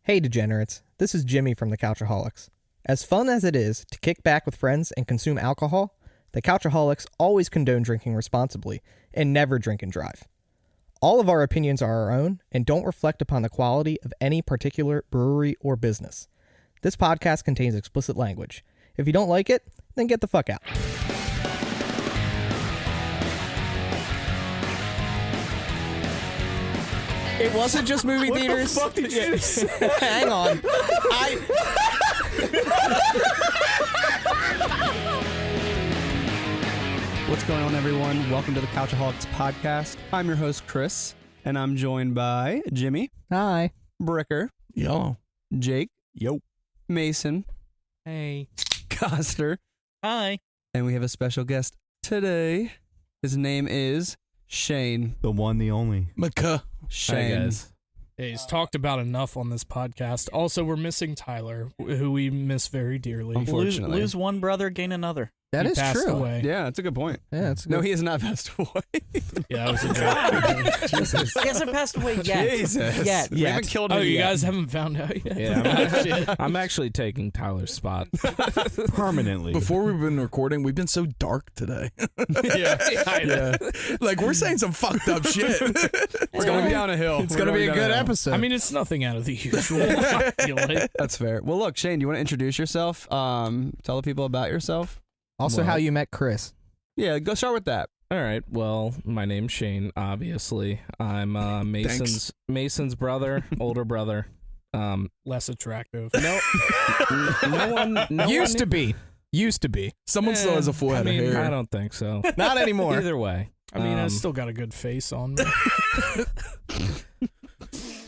Hey degenerates, this is Jimmy from the Couchaholics. As fun as it is to kick back with friends and consume alcohol, the Couchaholics always condone drinking responsibly and never drink and drive. All of our opinions are our own and don't reflect upon the quality of any particular brewery or business. This podcast contains explicit language. If you don't like it, then get the fuck out. It wasn't just movie theaters. What the fuck did you say? Hang on. What's going on, everyone? Welcome to the Couchaholics podcast. I'm your host, Chris, and I'm joined by Jimmy. Hi. Bricker. Yo. Jake. Yo. Mason. Hey. Coster. Hi. And we have a special guest today. His name is Shane. The one, the only. Shane. Hi, guys. Hey, he's talked about enough on this podcast. Also, we're missing Tyler, who we miss very dearly. Unfortunately. Lose one brother, gain another. That He is passed true. away. Yeah, that's a good point. Yeah, that's No, he has not passed away. Yeah, that was a joke. Jesus. He hasn't passed away yet. Jesus. Yet. We haven't killed him Oh, you yet. guys haven't found out yet? Yeah, I'm actually taking Tyler's spot. Permanently. Before we've been recording, we've been so dark today. Yeah. I know. Like, we're saying some fucked up shit. It's going down a hill. It's going to be a good episode. I mean, it's nothing out of the usual. I feel like. That's fair. Well, look, Shane, do you want to introduce yourself? Tell the people about yourself. also Well- how you met Chris. Yeah, go start with that. All right. Well, my name's Shane. Obviously, I'm Mason's brother, older brother. Less attractive. No one Used to be. Someone still has a full head I mean, of hair. I don't think so. Not anymore. Either way, I mean, I still got a good face on me.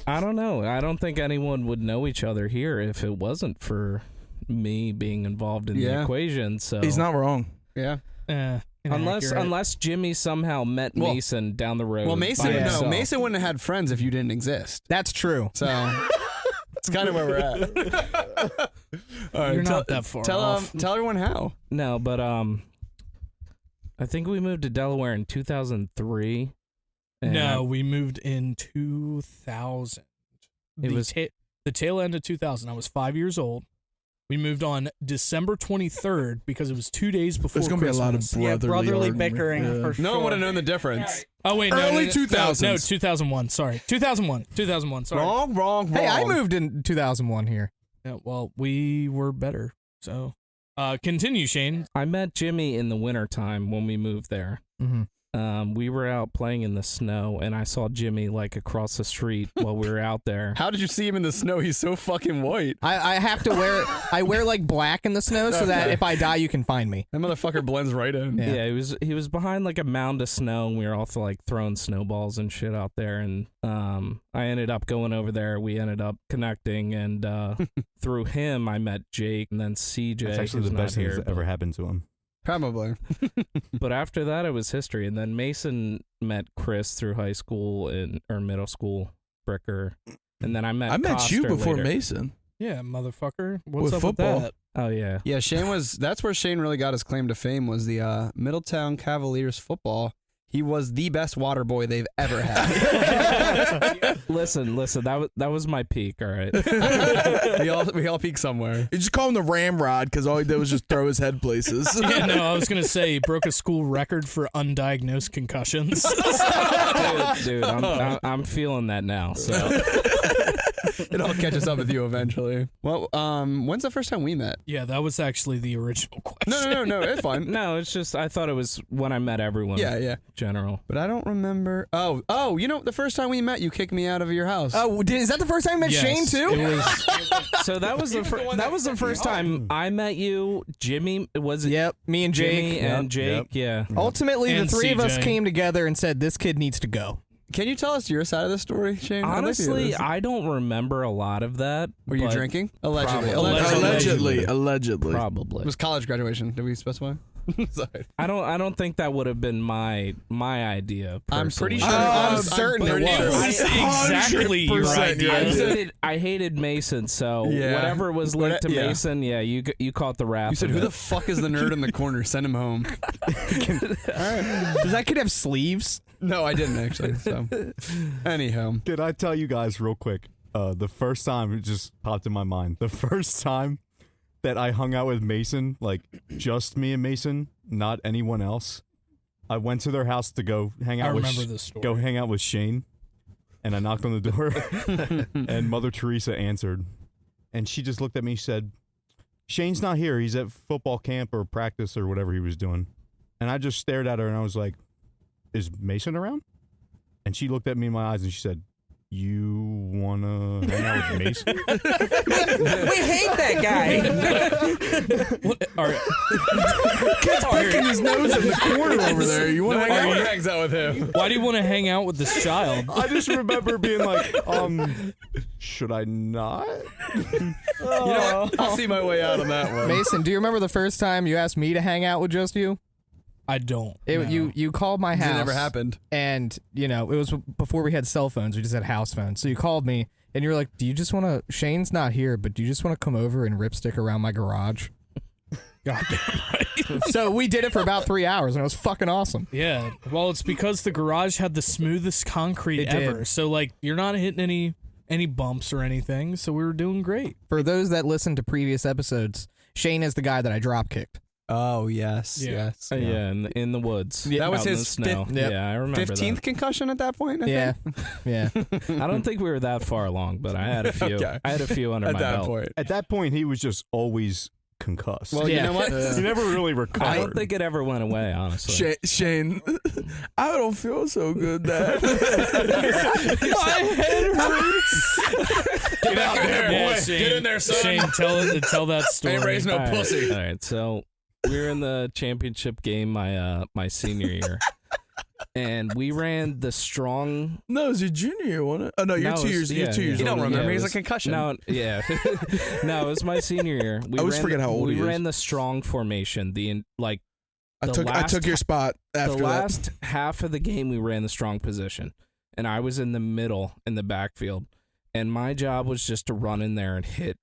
I don't know. I don't think anyone would know each other here if it wasn't for me being involved in the equation. So He's not wrong. Yeah. unless Jimmy somehow met Well- Mason down the road. Well, Mason, by no, himself. Mason wouldn't have had friends if you didn't exist. That's true. So it's kind of where we're at. All right, You're tell, not that far tell, off. tell everyone how. No, but I think we moved to Delaware in 2003. and No, we moved in 2000. It was- the tail end of 2000. I was 5 years old. We moved on December 23rd because it was 2 days before There's going to be a lot of Christmas. brotherly Brotherly bickering for sure. No one would have known the difference. Oh, wait, no. Early no, 2000s. No, 2001. Sorry. 2001. Sorry. Wrong. Hey, I moved in 2001 here. Yeah, well, we were better. So, continue, Shane. I met Jimmy in the wintertime when we moved there. Mm-hmm. We were out playing in the snow, and I saw Jimmy like across the street while we were out there. How did you see him in the snow? He's so fucking white. I have to wear I wear like black in the snow so that if I die, you can find me. That motherfucker blends right in. Yeah. Yeah, he was behind like a mound of snow, and we were also like throwing snowballs and shit out there. And I ended up going over there. We ended up connecting, and through him, I met Jake, and then CJ. That's actually who's the not best thing here, that's ever happened to him. Probably. But after that, it was history. And then Mason met Chris through high school or middle school, Bricker. And then I met you Coster before later. Mason. Yeah, motherfucker. What's With up football. with that? Oh, yeah. Yeah, that's where Shane really got his claim to fame, was the Middletown Cavaliers football. He was the best water boy they've ever had. Listen, that was my peak, all right? we all peak somewhere. You just call him the Ramrod because all he did was just throw his head places. Yeah, no, I was going to say he broke a school record for undiagnosed concussions. Dude, I'm feeling that now. So It all catches up with you eventually. Well, when's the first time we met? Yeah, that was actually the original question. No, it's fine. no, it's just I thought it was when I met everyone. Yeah. General. But I don't remember. Oh, you know, the first time we met, you kicked me out of your house. Oh, is that the first time you met Yes, Shane too? It was, So that was the first time I met you, Jimmy. Was it? Yep, me and Jake. Jimmy and Jake. Yeah. Ultimately, And the three of us CJ. came together and said, this kid needs to go. Can you tell us your side of the story, Shane? I'd like to hear Honestly, this. I don't remember a lot of that. Were you but drinking? Allegedly. Probably. Allegedly. Probably. It was college graduation. Did we specify? Sorry. I don't think that would have been my idea. I'm pretty personally. sure. I'm certain it pretty was. sure It's exactly your 100%, idea. I hated Mason, so Yeah. whatever was linked to Yeah. Mason, yeah, you caught the rap. You said, of who it. the fuck is the nerd in the corner? Send him home. Does that kid have sleeves? No, I didn't actually. So, anyhow. Did I tell you guys real quick? The first time, it just popped in my mind. The first time that I hung out with Mason, like just me and Mason, not anyone else. I went to their house to go hang out. I remember this story. Go hang out with Shane, and I knocked on the door, and Mother Teresa answered, and she just looked at me. She said, "Shane's not here. He's at football camp or practice or whatever he was doing." And I just stared at her, and I was like, "Is Mason around?" And she looked at me in my eyes, and she said, "You wanna hang out with Mason?" We hate that guy. What, all right. Kid's picking his nose in the corner over there. You want to hang out? Everyone hangs out with him. Why do you want to hang out with this child? I just remember being like, should I not? You know what? I'll see my way out on that one. Mason, do you remember the first time you asked me to hang out with just you? I don't. It, know. You called my house. It never happened. And, you know, it was before we had cell phones. We just had house phones. So you called me, and you were like, do you just want to... Shane's not here, but do you just want to come over and ripstick around my garage? God damn right. So we did it for about 3 hours, and it was fucking awesome. Yeah. Well, it's because the garage had the smoothest concrete It ever. did. So, like, you're not hitting any bumps or anything. So we were doing great. For those that listened to previous episodes, Shane is the guy that I drop kicked. Oh, yes. Yeah. Yes. Yeah, in the woods. Yeah, that was out in his the snow. Yep. Yeah, I remember 15th concussion at that point, I Yeah. think? Yeah. that. I don't think we were that far along, but I had a few. Okay. I had a few under At my that belt. point. At that point, he was just always concussed. Well, Yeah. you know what? he never really I recovered. don't think it ever went away, honestly. Shane, I don't feel so good, Dad. My head hurts. Get out there, Yeah, boy. Shane, Get in there, son. Shane, tell that story. Ain't raised no All right, pussy. All right, so we were in the championship game my senior year, and we ran the strong. No, it was your junior year, wasn't it? Oh, no, you're No, 2 it years. was- You're yeah, 2 years yeah. You don't older. remember. it He's a was- concussion. No, yeah, no, it was my senior year. We I always ran, forget how old we he is. ran the strong formation. I the took last your spot after the that. last half of the game we ran the strong position, and I was in the middle in the backfield, and my job was just to run in there and hit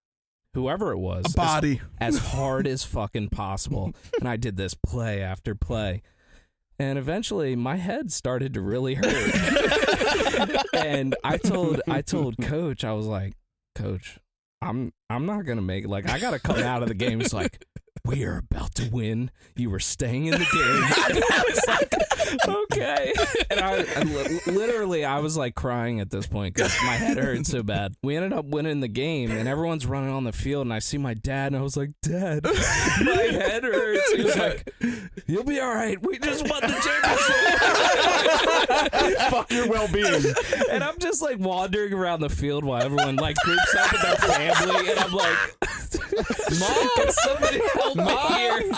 whoever it was A body. as hard as fucking possible. And I did this play after play. And eventually my head started to really hurt. And I told Coach, I was like, "Coach, I'm not gonna make it. Like, I gotta come out of the game." It's like, "We are about to win. You were staying in the game." I was like, "Okay." And I literally was like crying at this point because my head hurt so bad. We ended up winning the game, and everyone's running on the field, and I see my dad, and I was like, "Dad, my head hurts." He was like, "You'll be all right. We just won the championship." Fuck your well-being. And I'm just like wandering around the field while everyone like groups up with their family, and I'm like, "Mom, can somebody help me here?"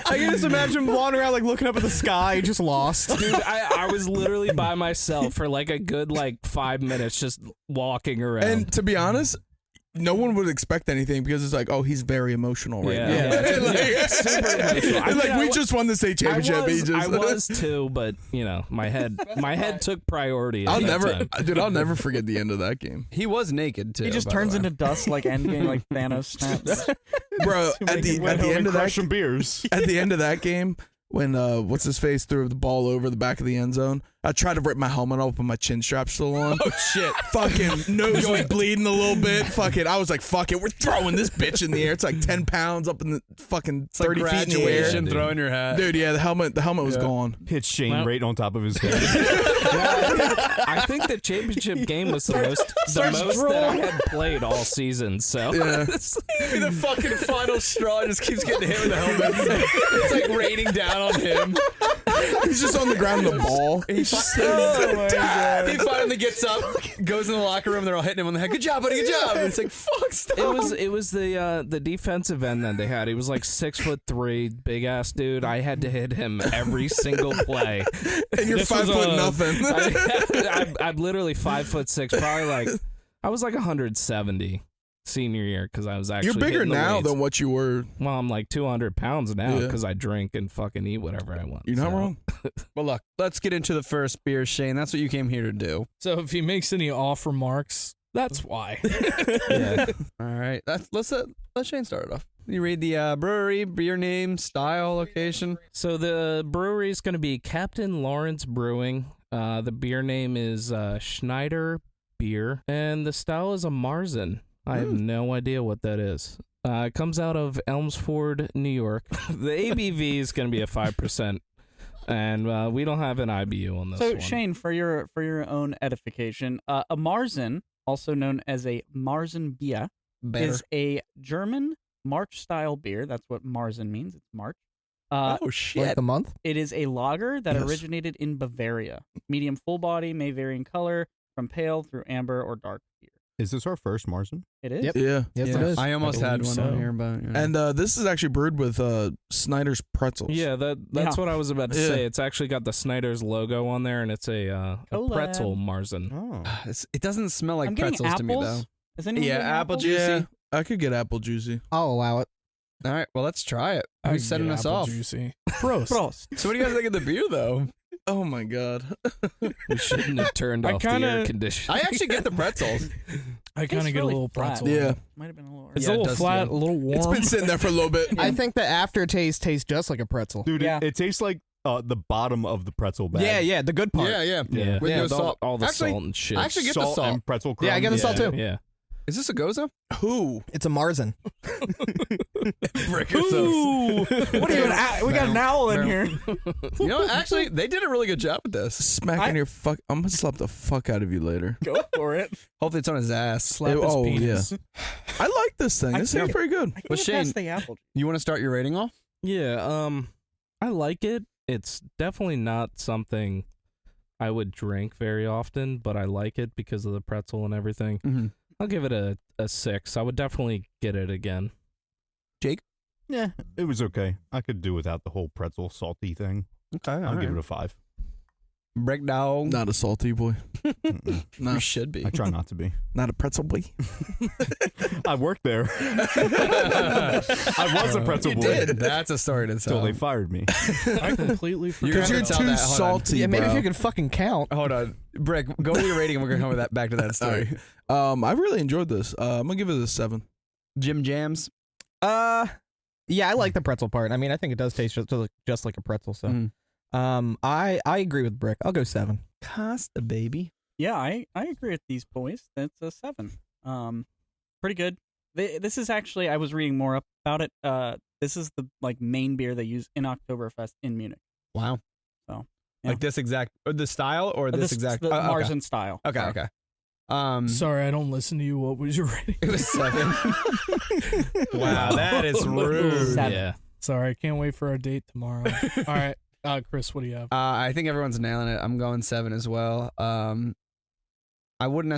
I can just imagine him wandering around, like, looking up at the sky, just lost. Dude, I was literally by myself for like a good 5 minutes just walking around. And to be honest, no one would expect anything because it's like, oh, he's very emotional right now. Yeah. Super emotional. I mean, We just won the state championship. I was too, but my head took priority. I'll at that never, time. dude. I'll never forget the end of that game, He was naked, too. He just by the turns way. into dust like Endgame, like Thanos snaps. bro. At the end of that, Crushing beers. at the end of that game, when what's his face threw the ball over the back of the end zone, I tried to rip my helmet off, but my chin strap's still on. Oh, shit. Fucking nose was bleeding a little bit. Fucking, I was like, fuck it, we're throwing this bitch in the air. It's like 10 pounds up in the fucking It's like 30 feet in the air. graduation, dude. throwing your hat. Dude, yeah, the helmet was gone. Hit Shane Well- right on top of his head. I think the championship game was the most that I had played all season. So Yeah. Maybe the fucking final straw just keeps getting hit with the helmet. It's like raining down on him. He's just on the ground in the ball. He finally gets up, goes in the locker room. They're all hitting him on the head. Good job, buddy. Good job. And it's like, fuck, stop. it was the defensive end that they had. He was like 6'3", big ass dude. I had to hit him every single play. And you're This 5 was, foot nothing. I'm literally 5'6", probably like I was like 170 senior year because I was actually You're bigger hitting the now weights. than what you were. Well, I'm like 200 pounds now Yeah. because I drink and fucking eat whatever I want. You're not So, wrong. Well, look, let's get into the first beer, Shane. That's what you came here to do. So if he makes any off remarks, that's why. Yeah. All right. Let's let Shane start it off. You read the brewery, beer name, style, location. So the brewery is going to be Captain Lawrence Brewing. The beer name is Schneider Bier, and the style is a Marzen. I have no idea what that is. It comes out of Elmsford, New York. The ABV is going to be a 5%, and we don't have an IBU on this So one. Shane, for your own edification, a Marzen, also known as a Marzen Bier, is a German March style beer. That's what Marzen means. It's March. Oh shit! Like the month? It is a lager that Yes. originated in Bavaria. Medium full body, may vary in color from pale through amber or dark beer. Is this our first Marzen? It is. Yep. Yeah. Yes, Yeah, it is. I almost I had believe one on so. here, but you know. And this is actually brewed with Schneider's pretzels. Yeah, that's Yeah. what I was about to Yeah. say. It's actually got the Schneider's logo on there, and it's a Collab. pretzel Marzen. Oh. it doesn't smell like I'm getting pretzels to me though. apples. Is anyone Yeah, getting apple apples? juice. Yeah, I could get apple juicy. I'll allow it. All right, well let's try it. I Who's can setting get us apple off? Juicy. Prost. Prost. So what do you guys think of the beer though? Oh my god. We shouldn't have turned I off the air kinda- I conditioning. actually get the pretzels. I kind Tastes of get really a little flat. pretzel. Yeah. Might have been a little. It's Yeah, a it little does, flat, yeah. a little warm. It's been sitting there for a little bit. I think the aftertaste tastes just like a pretzel. Dude, Yeah. it tastes like the bottom of the pretzel bag. Yeah, the good part. Yeah. Yeah, With no all, salt. all the Actually, salt and shit. I actually get the Salt salt. and pretzel crumbs. Yeah, I get the salt too. Yeah. Is this a Gose? Who? It's a Marzen. Ooh. What are you? We got an owl in here. You know, actually, they did a really good job with this. Smacking your fuck. I'm gonna slap the fuck out of you later. Go for it. Hopefully, it's on his ass. Slap his Oh, penis. I like this thing. I This thing's think- pretty good. I Well, can't Shane- pass the apple. You want to start your rating off? Yeah, I like it. It's definitely not something I would drink very often, but I like it because of the pretzel and everything. Mm-hmm. I'll give it a 6. I would definitely get it again. Yeah, it was okay. I could do without the whole pretzel salty thing. Okay, I'll give it a 5. breakdown. Not a salty boy. Mm-mm. No, You should be. I try not to be. not a pretzel boy. I worked there. I was a pretzel You boy did. That's a story to until tell. they fired me. I completely forgot. You're Because you're gonna tell too that. Hold on. salty, Yeah, maybe bro. if you could fucking count. Hold on, Brick. Go to your rating, and we're gonna come with that back to that story. I really enjoyed this. I'm gonna give it a 7. Jim Jams. Yeah, I like the pretzel part. I mean, I think it does taste just like a pretzel. So, Mhm. I agree with Brick. I'll go 7. Costa, baby. Yeah, I agree with these boys. That's a 7. Pretty good. This is actually, I was reading more about it. This is the main beer they use in Oktoberfest in Munich. Wow. So, yeah. Like this exact, or the style, or this exact. the oh, okay. Marzen style. Okay. Sorry. Okay. Sorry, I don't listen to you. What was your rating? It was 7. Wow, that is rude. 7. Yeah. Sorry, I can't wait for our date tomorrow. All right, Chris, what do you have? I think everyone's nailing it. I'm going 7 as well. I wouldn't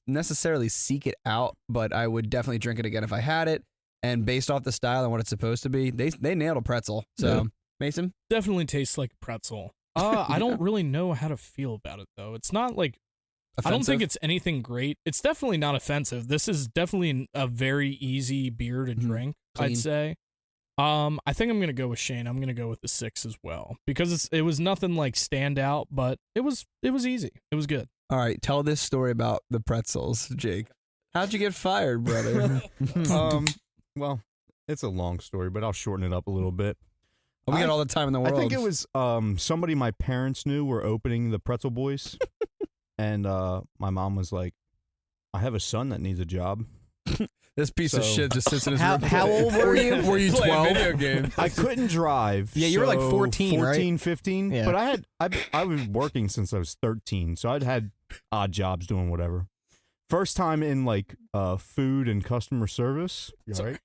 necessarily seek it out, but I would definitely drink it again if I had it. And based off the style and what it's supposed to be, they nailed a pretzel. So, Yeah. Mason, Definitely tastes like a pretzel. I don't really know how to feel about it though. It's not like I don't think offensive? it's anything great. It's definitely not offensive. This is definitely a very easy beer to drink, Clean. I'd say. I think I'm gonna go with Shane. I'm gonna go with the 6 as well because it was nothing like stand out, but it was easy. It was good. All right, tell this story about the pretzels, Jake. How'd you get fired, brother? Well, it's a long story, but I'll shorten it up a little bit. We got all the time in the world. I think it was somebody my parents knew were opening the Pretzel Boys, and my mom was like, "I have a son that needs a job." This piece of So- shit just sits in his How, room. how old were you? Were you Playing 12? video games. I couldn't drive. Yeah, you were like so 14, right? 14, 15. Yeah. But I was working since I was 13, so I'd had odd jobs doing whatever. First time in food and customer service. You all right?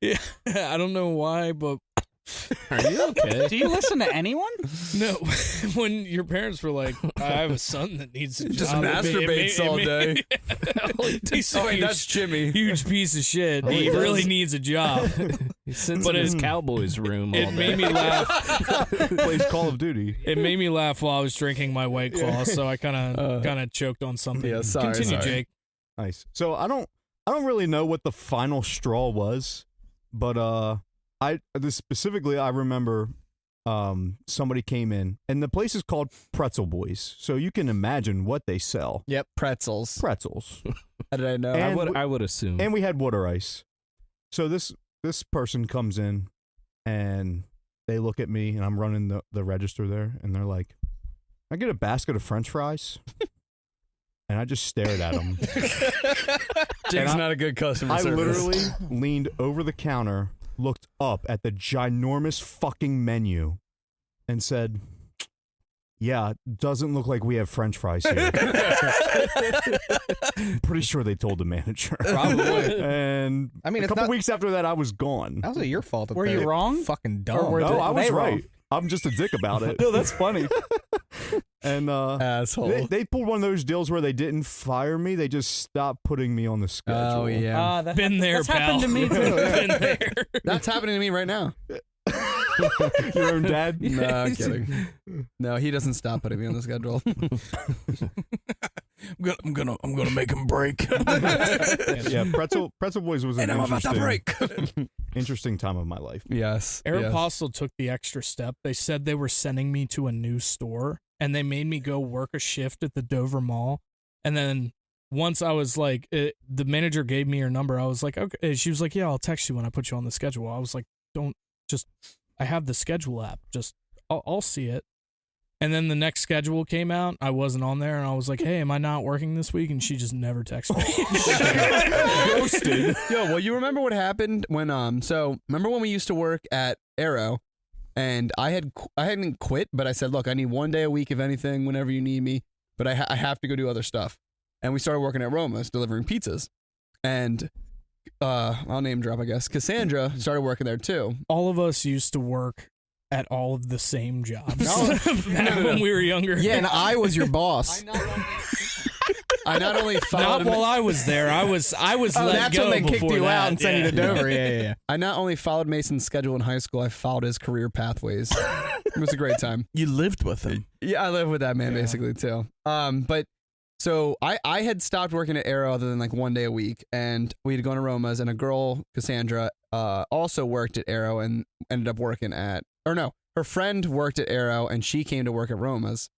Yeah, I don't know why, but Are you okay? Do you listen to anyone? no. When your parents were like, "I have a son that needs a Just job," masturbates all day. He's Oh, a wait, that's Jimmy. huge piece of shit. Oh, He he really does. needs a job. He sits But in his it- Cowboys room all It day. made me laugh. Plays Call of Duty. It made me laugh while I was drinking my White Claw, so I kind of choked on something. Yeah, sorry, Continue, sorry. Jake. Nice. So I don't really know what the final straw was, but I remember somebody came in, and the place is called Pretzel Boys, so you can imagine what they sell. Pretzels. Pretzels. How did I know? And I would assume. And we had water ice. So this person comes in, and they look at me, and I'm running the register there, and they're like, "I get a basket of French fries." and I just stared at him. Jake's not a good customer I service. literally leaned over the counter, looked up at the ginormous fucking menu, and said, "Yeah, doesn't look like we have French fries here." I'm pretty sure they told the manager. Probably. And I mean, a it's couple not- weeks after that, I was gone. That was your fault. that Were you they're wrong? Fucking Or dumb. were No, I was they right. wrong? I'm just a dick about it. No, that's funny. And Asshole. they pulled one of those deals where they didn't fire me; they just stopped putting me on the schedule. Oh yeah, Been there, that's pal. happened to me too. Been there. that's happening to me right now. Your own dad? No, I'm kidding. No, he doesn't stop putting me on the schedule. I'm gonna make him break. Yeah, Pretzel Boys was an And I'm about to break. interesting time of my life. Yes. Aeropostale took the extra step. They said they were sending me to a new store, and they made me go work a shift at the Dover Mall. And then once I was like, the manager gave me her number. I was like, okay. She was like, yeah, I'll text you when I put you on the schedule. I was like, I have the schedule app. Just, I'll see it. And then the next schedule came out. I wasn't on there, and I was like, hey, am I not working this week? And she just never texted me. Ghosted. Yo, well, you remember what happened when so remember when we used to work at Arrow, and I hadn't quit, but I said, look, I need 1 day a week if anything, whenever you need me, but I have to go do other stuff. And we started working at Roma's delivering pizzas, and I'll name drop, I guess. Cassandra started working there too. All of us used to work at all of the same jobs back when we were younger. Yeah, and I was your boss. I not only Not followed while I was there. I was let That's go when they kicked before you that. out and sent you to Dover. Yeah. I not only followed Mason's schedule in high school, I followed his career pathways. It was a great time. You lived with him. Yeah, I live with that man basically too. But so I had stopped working at Arrow other than like 1 day a week, and we had gone to Roma's, and a girl, Cassandra, also worked at Arrow and ended up working at, or no, her friend worked at Arrow and she came to work at Roma's.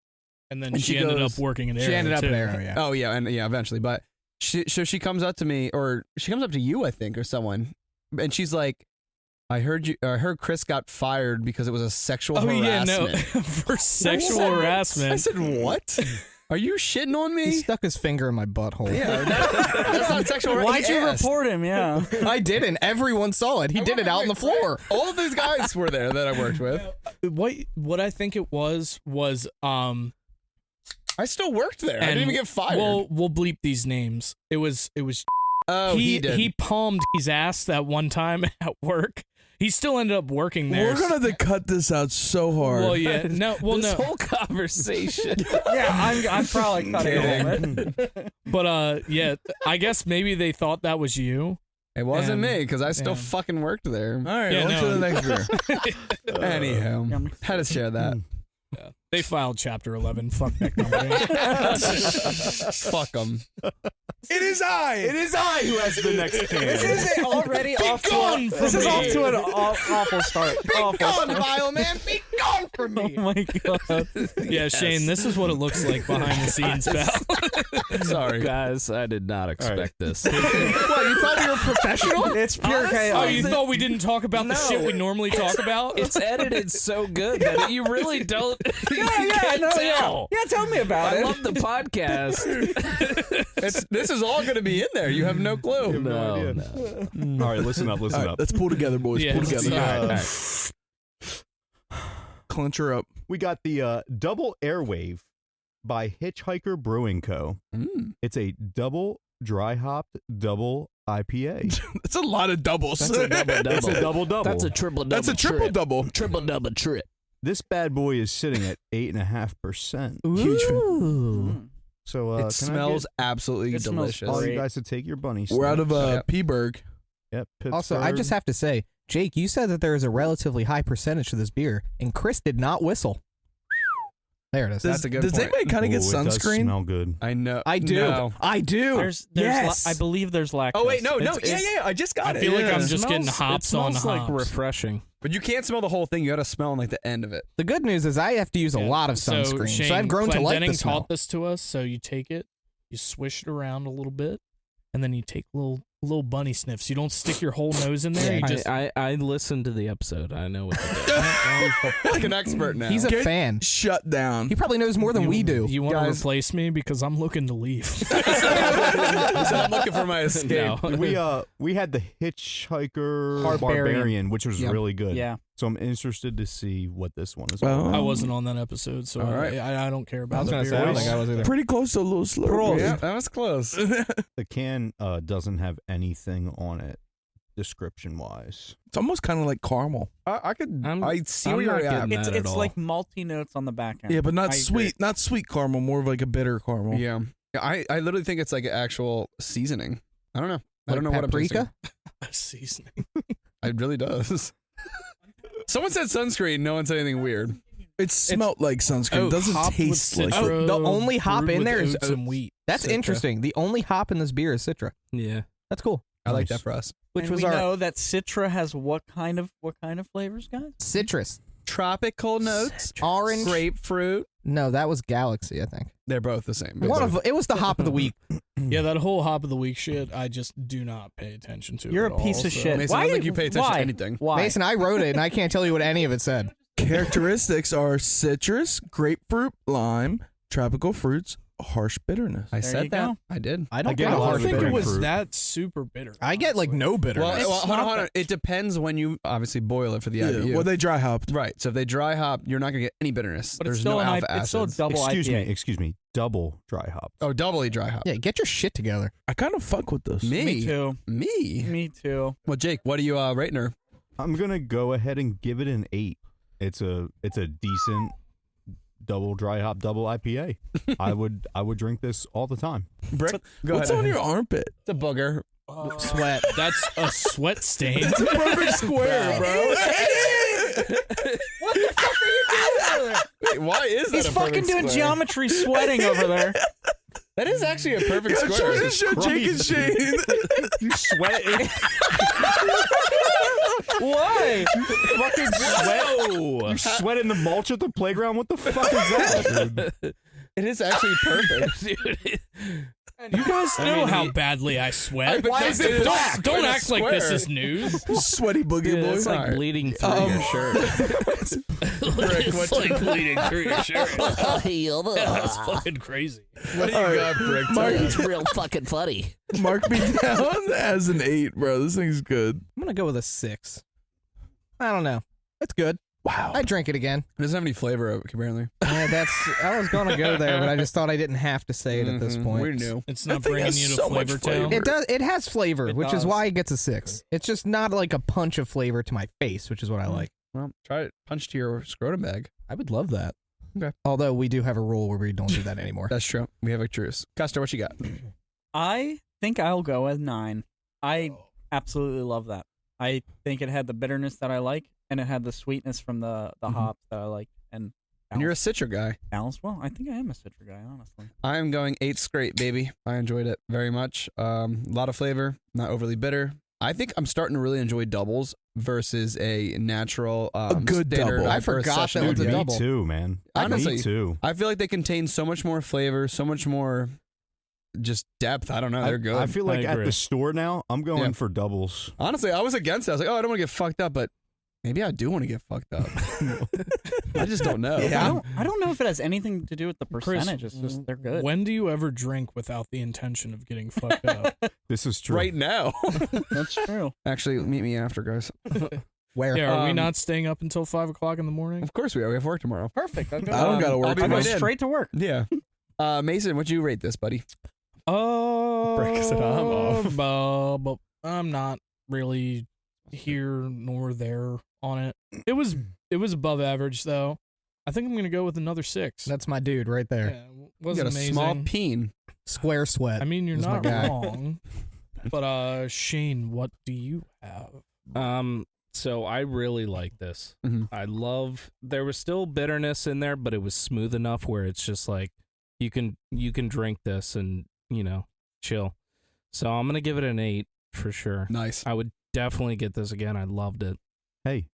And then And she she ended goes- up working at Arrow. She ended up too. at Arrow, yeah. Oh yeah, and yeah, eventually. But she comes up to me, or she comes up to you, I think, or someone, and she's like, I heard Chris got fired because it was a sexual Oh yeah, no, harassment. for sexual I harassment. said, what? Are you shitting on He me? stuck his finger in my butthole. Yeah, that's not sexual harassment. Why'd you report him? Yeah. I didn't. Everyone saw it. He did it out on the floor. All of these guys were there that I worked with. What I think it was I still worked there. I didn't even get fired. We'll bleep these names. It was oh, he did. he palmed his ass that one time at work. He still ended up working there. We're gonna have to cut this out so hard. Well, yeah, no, well, this no, whole conversation. Yeah, I'm probably cutting it. but yeah, I guess maybe they thought that was you. It wasn't And- me because I still yeah. fucking worked there. All right, Yeah, on no. to the next beer. Anyhow, had to share that. Yeah. They filed Chapter 11. Fuck that company. Fuck them. It is I. It is I who has the next can. This is already off to gone a, from This is me. off to an awful start. Awful Gone, start. vile man. Be gone from me. Oh my god. Yeah, Shane, this is what it looks like behind the scenes, pal. Sorry. Guys, I did not expect this. What, you thought we were professional? It's pure Oh, chaos. you thought we didn't talk about the No. shit we normally talk about? It's edited so good that you really don't. You can't tell. Yeah, tell me about I it. love the podcast. This is all going to be in there. You have no clue. No No, idea. no. All right, listen up, All listen right, up. let's pull together, boys. Yeah, pull let's together. see. Clench her up. We got the double Airwave by Hitchhiker Brewing Co. Mm. It's a double dry hopped double IPA. That's a lot of doubles. That's a double It's a double. double. That's a triple double. That's a triple trip. double. Triple double trip. This bad boy is sitting at 8.5%. Huge fan. Mm. So It can smells absolutely It smells delicious. I get all you great. guys to take your bunny. We're out of Yep. Peaburg. Yep. Also, I Pittsburgh. just have to say, Jake, you said that there is a relatively high percentage to this beer, and Chris did not whistle. There it is. That's a good Does point. anybody kind of get Ooh, it does sunscreen? smell good. I know. I do. No. I do. There's yes. I believe there's lactose. Oh wait, no. It's- Yeah. I just got I it. feel like I'm Yeah. just getting hops it on smells hops. like refreshing. But you can't smell the whole thing. You got to smell like the end of it. The good news is I have to use a Yeah. lot of sunscreen, so I've grown to like Denning the smell. taught this to us. So you take it, you swish it around a little bit, and then you take a little little bunny sniffs. You don't stick your whole nose in there. You just I listened to the episode. I know what to do. Like an expert now. He's a fan. Shut down. He probably knows more than we do. You want to Guys. replace me because I'm looking to leave. So I'm looking for my escape. No. We had the Hitchhiker Barbarian. Barbarian, which was Yeah. really good. Yeah. So I'm interested to see what this one is. Well, about. I wasn't on that episode, so All right. I don't care about I was the gonna beer. say I don't think I was either. pretty close to a little slurp. Yeah, that was close. The can doesn't have anything on it, description wise. It's almost kind of like caramel. I could. I'm- I see I'm where not you're at. getting that at It's all. like malty notes on the back end. Yeah, but not I agree. sweet. Not sweet caramel. More of like a bitter caramel. Yeah. I literally think it's like actual seasoning. I don't know. I don't know what I'm paprika. tasting. Seasoning. It really does. Someone said sunscreen. No one said anything weird. It smelled like sunscreen. It doesn't hopped taste with like. Citro, Oh, the only hop brewed in with there is oats and wheat. That's Citra. interesting. The only hop in this beer is Citra. Yeah. That's cool. I like Nice. that for us. Which And was we our know that Citra has what kind of flavors, guys? citrus, Tropical notes, orange. grapefruit. No, that was Galaxy. I think They're both the same. one of it was the hop of the week. Yeah, that whole hop of the week shit, I just do not pay attention to. You're at a piece all, of so- shit. Mason, I don't think you pay attention to Why? anything. Why? Mason, I wrote it and I can't tell you what any of it said. Characteristics are citrus, grapefruit, lime, tropical fruits, harsh bitterness. I There said you that. go. I did. I don't get get a a lot I harsh of don't think it bitterness. was fruit. that super bitter. I get like honestly. no bitterness. Well, It's hold on, not hold on. that- It depends when you obviously boil it for the Yeah. IBU. Well, they dry hopped. Right. So if they dry hop, you're not gonna get any bitterness. But There's it's still no an alpha it's still a acids. double IPA. Excuse me. Double dry hop. Oh, doubly dry hop. yeah, get your shit together. I kind of fuck with this. Me too. Me. Me too. Well, Jake, what are you rating her? I'm gonna go ahead and give it an 8. It's a decent double dry hop double IPA. I would drink this all the time. Brick, go What's ahead. on your armpit? It's a booger. Sweat. That's a sweat stain. Perfect square, bro. Wait, why is that He's a fucking perfect doing square? geometry sweating over there. That is actually a perfect Yeah, square. just show Jake and Shane. You sweat. Why? Fucking sweat. You sweat in the mulch at the playground. What the fuck is that, dude? It is actually perfect. Dude. You guys know mean, how badly I sweat. Why is it black? Don't It's a act like this square. is news. Sweaty boogie Dude, boy. it's like Alright. bleeding through your shirt. It's like bleeding through your shirt. That's fucking crazy. What do you got, Brick? Mark, It's real fucking funny. mark me down as an 8, bro. This thing's good. I'm gonna go with a 6. I don't know. It's good. Wow. I drink it again. It doesn't have any flavor, apparently. Yeah, I was gonna go there, but I just thought I didn't have to say it at this point. We knew. It's That not thing bringing has you to so much Flavor flavor. Town. It does. It has flavor, It which does. is why it gets a 6. It's just not like a punch of flavor to my face, which is what I like. Well, try it. Punch to your scrotum bag. I would love that. Okay. Although we do have a rule where we don't do that anymore. That's true. We have a truce. Custer, what you got? I think I'll go with 9. I absolutely love that. I think it had the bitterness that I like, and it had the sweetness from the hops that I like. And And you're a Citra guy. balanced well. I think I am a Citra guy, honestly. I'm going 8 straight, baby. I enjoyed it very much. A lot of flavor, not overly bitter. I think I'm starting to really enjoy doubles versus a natural good standard double. or I a forgot session that was a IPA. double. Me too, man. Honestly, Me too. I feel like they contain so much more flavor, so much more just depth. I don't know. They're good. I feel like I at agree. the store now, I'm going Yeah. for doubles. Honestly, I was against it. I was like, oh, I don't want to get fucked up, but maybe I do want to get fucked up. I just don't know. I don't know if it has anything to do with the Chris, percentage. It's just they're good. When do you ever drink without the intention of getting fucked up? This is true. Right now. That's true. Actually, meet me after, guys. Where? Yeah, are we Um, not staying up until 5 o'clock in the morning? Of course we are. We have work tomorrow. Perfect. I'll go, I don't gotta work I'll be I'll go right in. straight to work. Yeah. Mason, what'd you rate this, buddy? Oh, said I'm off. but I'm not really here nor there on it. It was above average though. I think I'm gonna go with another 6. That's my dude right there. Yeah, You wasn't got a amazing. small peen. Square sweat. I mean, you're That's my not guy. wrong. But Shane, what do you have? So I really like this. Mhm. I love. There was still bitterness in there, but it was smooth enough where it's just like you can drink this and chill. So I'm gonna give it an 8 for sure. Nice. I would definitely get this again. I loved it. Hey,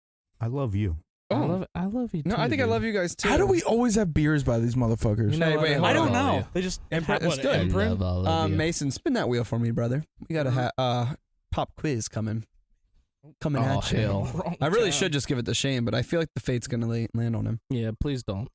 I love you. I love you too. No, I think I love you guys too. How do we always have beers by these motherfuckers? You know Hey, what? wait, I hold I love don't on. all know. you. They just Imprint, what, it's good. Imprint? all of you. Mason, spin that wheel for me, brother. We got a pop quiz coming Oh, at you. hell. Wrong I really tab. should just give it to Shane, but I feel like the fate's gonna land on him. Yeah, please don't.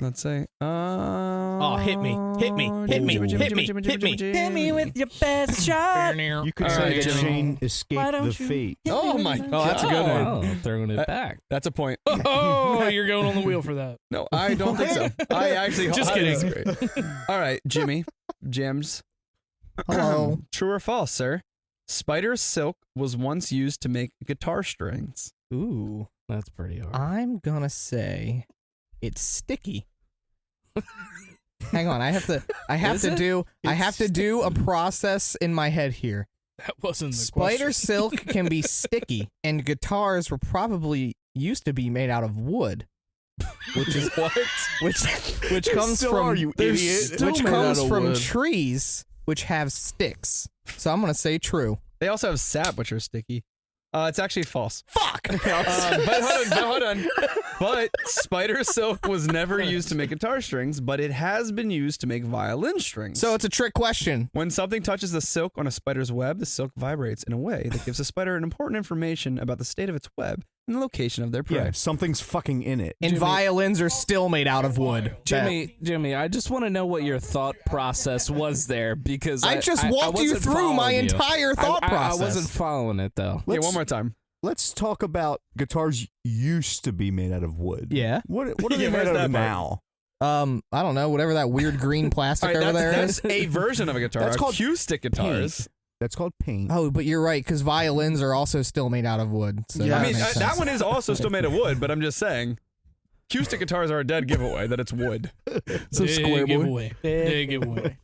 Let's say. hit me, hit me, hit me, hit me, hit me. Hit me with your best shot. You could All say right, that Jimmy. Shane Why escaped don't the you- fate. Oh my Oh, god, that's a good one. Oh, throwing it back. That's a point. Oh, you're going on the wheel for that. No, I don't think so. I actually Just I kidding. disagree. All right, Jimmy, Jams. Hello. True or false, sir? Spider silk was once used to make guitar strings. Ooh, That's pretty hard. I'm gonna say it's sticky. Hang on, I have to Is it? do a process in my head here. That wasn't the Spider question. silk can be sticky, and guitars were probably used to be made out of wood, which is which comes Still from are, you They're idiot. still which made comes out of from wood. trees which have sticks. So I'm gonna say true. They also have sap, which are sticky. It's actually false. Fuck. But hold on. But spider silk was never used to make guitar strings, but it has been used to make violin strings. So it's a trick question. when something touches the silk on a spider's web, the silk vibrates in a way that gives the spider an important information about the state of its web and the location of their prey. Yeah, something's fucking in it. And Jimmy- violins are still made out of wood. Jimmy, I just want to know what your thought process was there because I just walked you wasn't through my following you. entire thought process. I wasn't following it though. Yeah, one more time. Let's talk about guitars used to be made out of wood. Yeah. What are Yeah, they made where's out that of part? now? I don't know, whatever that weird green plastic All right, over there is. that's a version of a guitar. That's called acoustic guitars. That's called paint. Oh, but you're right, because violins are also still made out of wood. So Yeah, I that mean, makes that sense. one is also still made of wood, but I'm just saying. Acoustic guitars are a dead giveaway that it's wood. So Big square boy. giveaway. Big giveaway.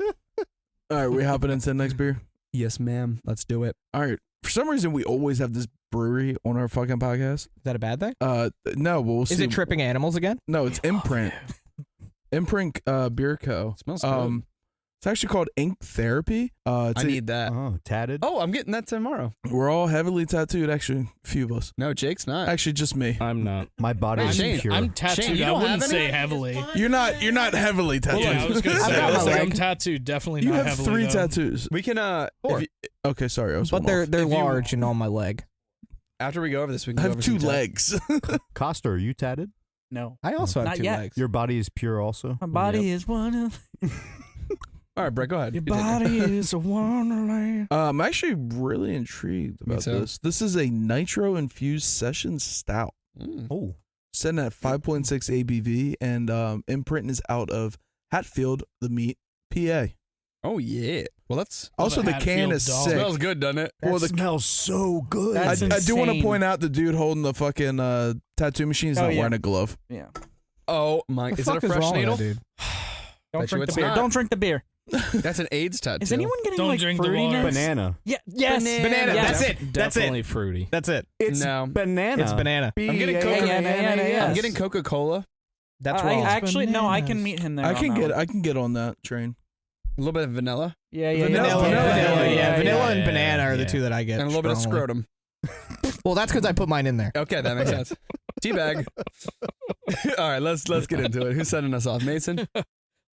All right, we hopping into the next beer. Yes, ma'am. Let's do it. All right. For some reason, we always have this brewery on our fucking podcast. Is that a bad thing? No, but we'll see. Is it tripping animals again? No, it's Imprint. Imprint Beer Co. Smells good. It's actually called Ink Therapy. I need that. Oh, tatted. Oh, I'm getting that tomorrow. We're all heavily tattooed, actually. A few of us. No, Jake's not. Actually, just me. I'm not. My body Hey, is Shane, pure. I'm tattooed. Shane, you I don't wouldn't have any? say heavily. You're not heavily tattooed. Yeah, I was gonna I've say. got I was my like, I'm leg. tattooed. Definitely You not have heavily. 3 though. tattoos. We can If you- okay, sorry. I was But one they're off. they're If you- large and on my leg. after we go over this, we can I go have over 2 some legs. Costa, are you tatted? No. I also have Not 2 yet. legs. Your body is pure also? My body is one of. All right, Brett, go ahead. Your You take it. body is a wonderland. I'm actually really intrigued about too. this. This is a nitro infused session stout. Mm. Oh. Sitting at 5.6 ABV, and Imprint is out of Hatfield, the Meat, PA. Oh yeah. Well, that's Also, the can Hatfield is dog. sick. smells good, doesn't it? Well, the smells so good. I That's do want to insane. point out the dude holding the fucking tattoo machine is Oh, not yeah. wearing a glove. Yeah. Oh my! The Is it a fuck is fresh wrong with needle? that dude? Don't Bet you drink the it's beer. not. Don't drink the beer. That's an AIDS tattoo. Is anyone getting Don't like drink the fruitiness? water. Banana. Yeah. Yes. Banana, Yes. that's it. That's it. Definitely fruity. That's it. It's No. banana. It's banana. I'm getting Yeah, Coca. yeah, yeah, yeah, yeah. I'm getting Coca-Cola. That's I wrong. actually no. I can Bananas. meet him there. I on can that get one. I can get on that train. A little bit of vanilla Yeah, yeah, Vanilla, yeah. vanilla, yeah, vanilla and yeah, banana are the yeah. 2 that I get. and a little bit of strongly. scrotum. Well, that's because I put mine in there. Okay, that makes sense. Teabag. All right, let's get into it. Who's sending us off, Mason?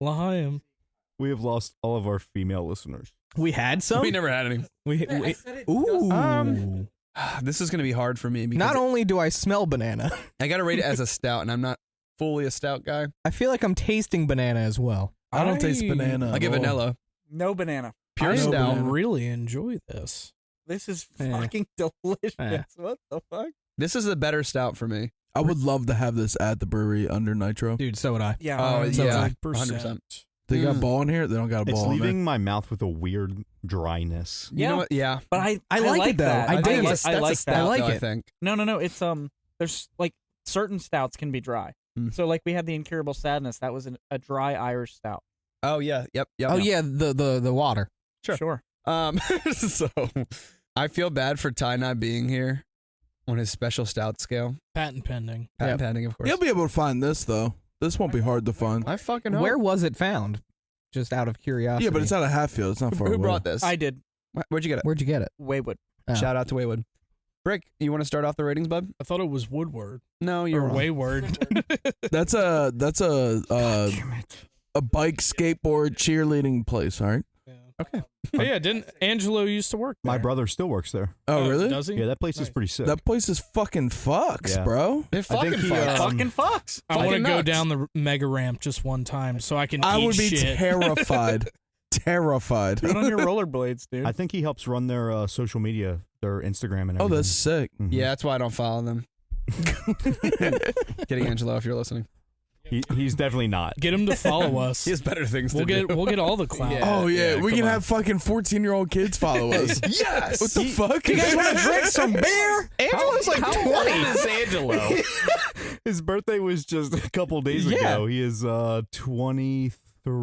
Liam. We have lost all of our female listeners. We had some. We never had any. Ooh. This is gonna be hard for me because Not only do I smell banana, I gotta rate it as a stout, and I'm not fully a stout guy. I feel like I'm tasting banana as well. I don't taste banana. I at get all. vanilla. No banana. Pure I stout. banana. really enjoy this. This is Eh. fucking delicious. Eh. What the fuck? This is a better stout for me. I would love to have this at the brewery under Nitro. Dude, so would I. Yeah. Oh, yeah. 100%. 100%. They got Mm. ball in here. They don't got a It's ball in there. leaving my mouth with a weird dryness. You know what? Yeah. But I like it, though. that. I dig it. That's I a like stout, that. I like though, I it. think. No. It's there's like certain stouts can be dry. Mm. So like we had the Incurable Sadness. That was a dry Irish stout. Oh yeah. Yep. Oh yeah, the water. Sure. So I feel bad for Ty not being here on his special stout scale. Patent pending. Patent pending, of course. You'll be able to find this though. This won't be hard to find. I fucking hope. Where was it found? Just out of curiosity. Yeah, but it's out of Hatfield. It's not far Who away. brought this? I did. Where'd you get it? Where'd you get it? Waywood. Oh. Shout out to Waywood. Brick, you want to start off the ratings, bud? I thought it was Woodward No, you're or wrong. Wayward. That's a bike, skateboard, cheerleading place. All right. Okay. But yeah, didn't Angelo used to work there? My brother still works there. Oh, really? Does he? Yeah, that place is Nice. pretty sick. That place is fucking fucks, Yeah. bro. It I think fucking he, fucks. Fucking fucks. I want to Fucking go nuts. down the mega ramp just one time so I can I eat would be shit. terrified. Terrified. Do it on your rollerblades, dude. I think he helps run their social media, their Instagram and everything. Oh, that's sick. Mhm. Yeah, that's why I don't follow them. Kidding, Angelo, if you're listening. He's definitely not. Get him to follow us. He has better things We'll to do. get all the clout. Yeah. Oh yeah, we come can on. have fucking 14-year-old kids follow us. Yes. What the fuck? you guys want to drink some beer? Angelo's like 20. How old is Angelo? His birthday was just a couple days ago. He is 23.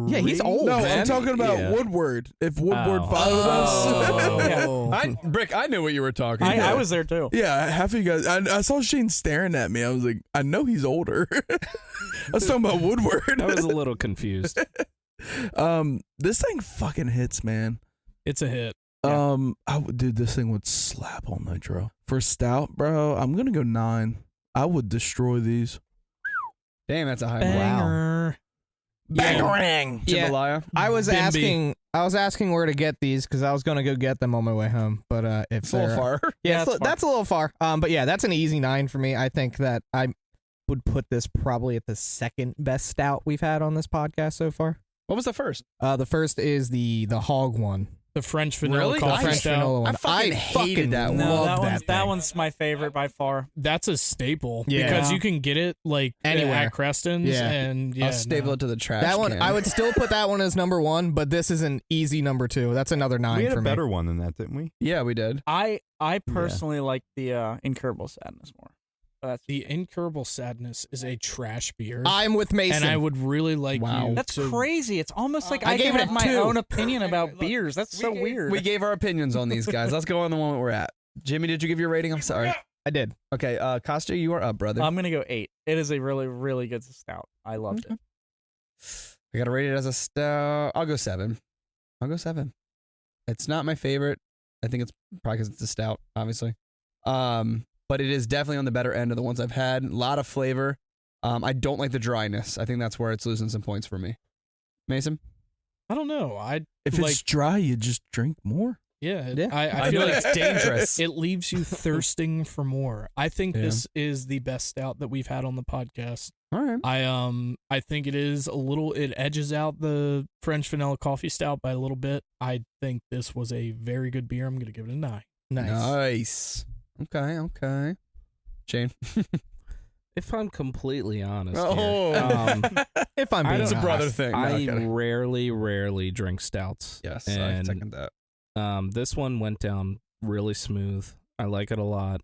Yeah, he's old, No, man. I'm talking about Yeah. Woodward. If Woodward Oh. followed us. Brick, I knew what you were talking I about. was there too. Yeah, half of you guys. I saw Shane staring at me. I was like, I know he's older. I was talking about Woodward. I was a little confused. This thing fucking hits, man. It's a hit. Dude, this thing would slap on Nitro. For stout, bro, I'm gonna go 9. I would destroy these. Damn, that's a high Banger. Bangarang. Yeah. Jambalaya. I was Bimby. asking where to get these because I was gonna go get them on my way home. But if It's a little they're- far. yeah, Yeah, it's it's far. that's a little far. But yeah, that's an easy 9 for me. I think that I would put this probably at the second best stout we've had on this podcast so far. What was the first? The first is the hog one, The French vanilla Really? the coffee French stout. vanilla one. I fucking hated that one. No, love that thing. one's my favorite by far. That's a staple Yeah. because you can get it like Anywhere. at Creston's Yeah. and yeah, I'll staple no. it to the trash That one, can. I would still put that one as number 1, but this is an easy number 2. That's another 9 We had for a me. better one than that, didn't we? Yeah, we did. I personally like the Incurable Sadness more. That's The Incurable Sadness is a trash beer, I'm with Mason. and I would really like Wow. you. That's to, crazy. It's almost like I I gave can it have a my 2. own opinion about beers. That's so weird. We gave our opinions on these guys. Let's go on the one we're at. Jimmy, did you give your rating? I'm sorry. I did. Okay, Costa, you are up, brother. I'm gonna go 8. It is a really, really good stout. I loved it. I got to rate it as a stout. I'll go 7. It's not my favorite. I think it's probably because it's a stout, obviously. But it is definitely on the better end of the ones I've had. A lot of flavor. I don't like the dryness. I think that's where it's losing some points for me. Mason? I don't know. If like it's dry, you just drink more. yeah. Yeah. I feel know like it's dangerous. it leaves you thirsting for more. I think Yeah. this is the best stout that we've had on the podcast. All right. I think it is a little. It edges out the French vanilla coffee stout by a little bit. I think this was a very good beer. I'm gonna give it a 9. Nice. Okay. Shane? If I'm completely honest, Oh. here, If I'm I being don't- honest. brother thing. No, I okay. rarely drink stouts. Yes, I and second that. this one went down really smooth. I like it a lot.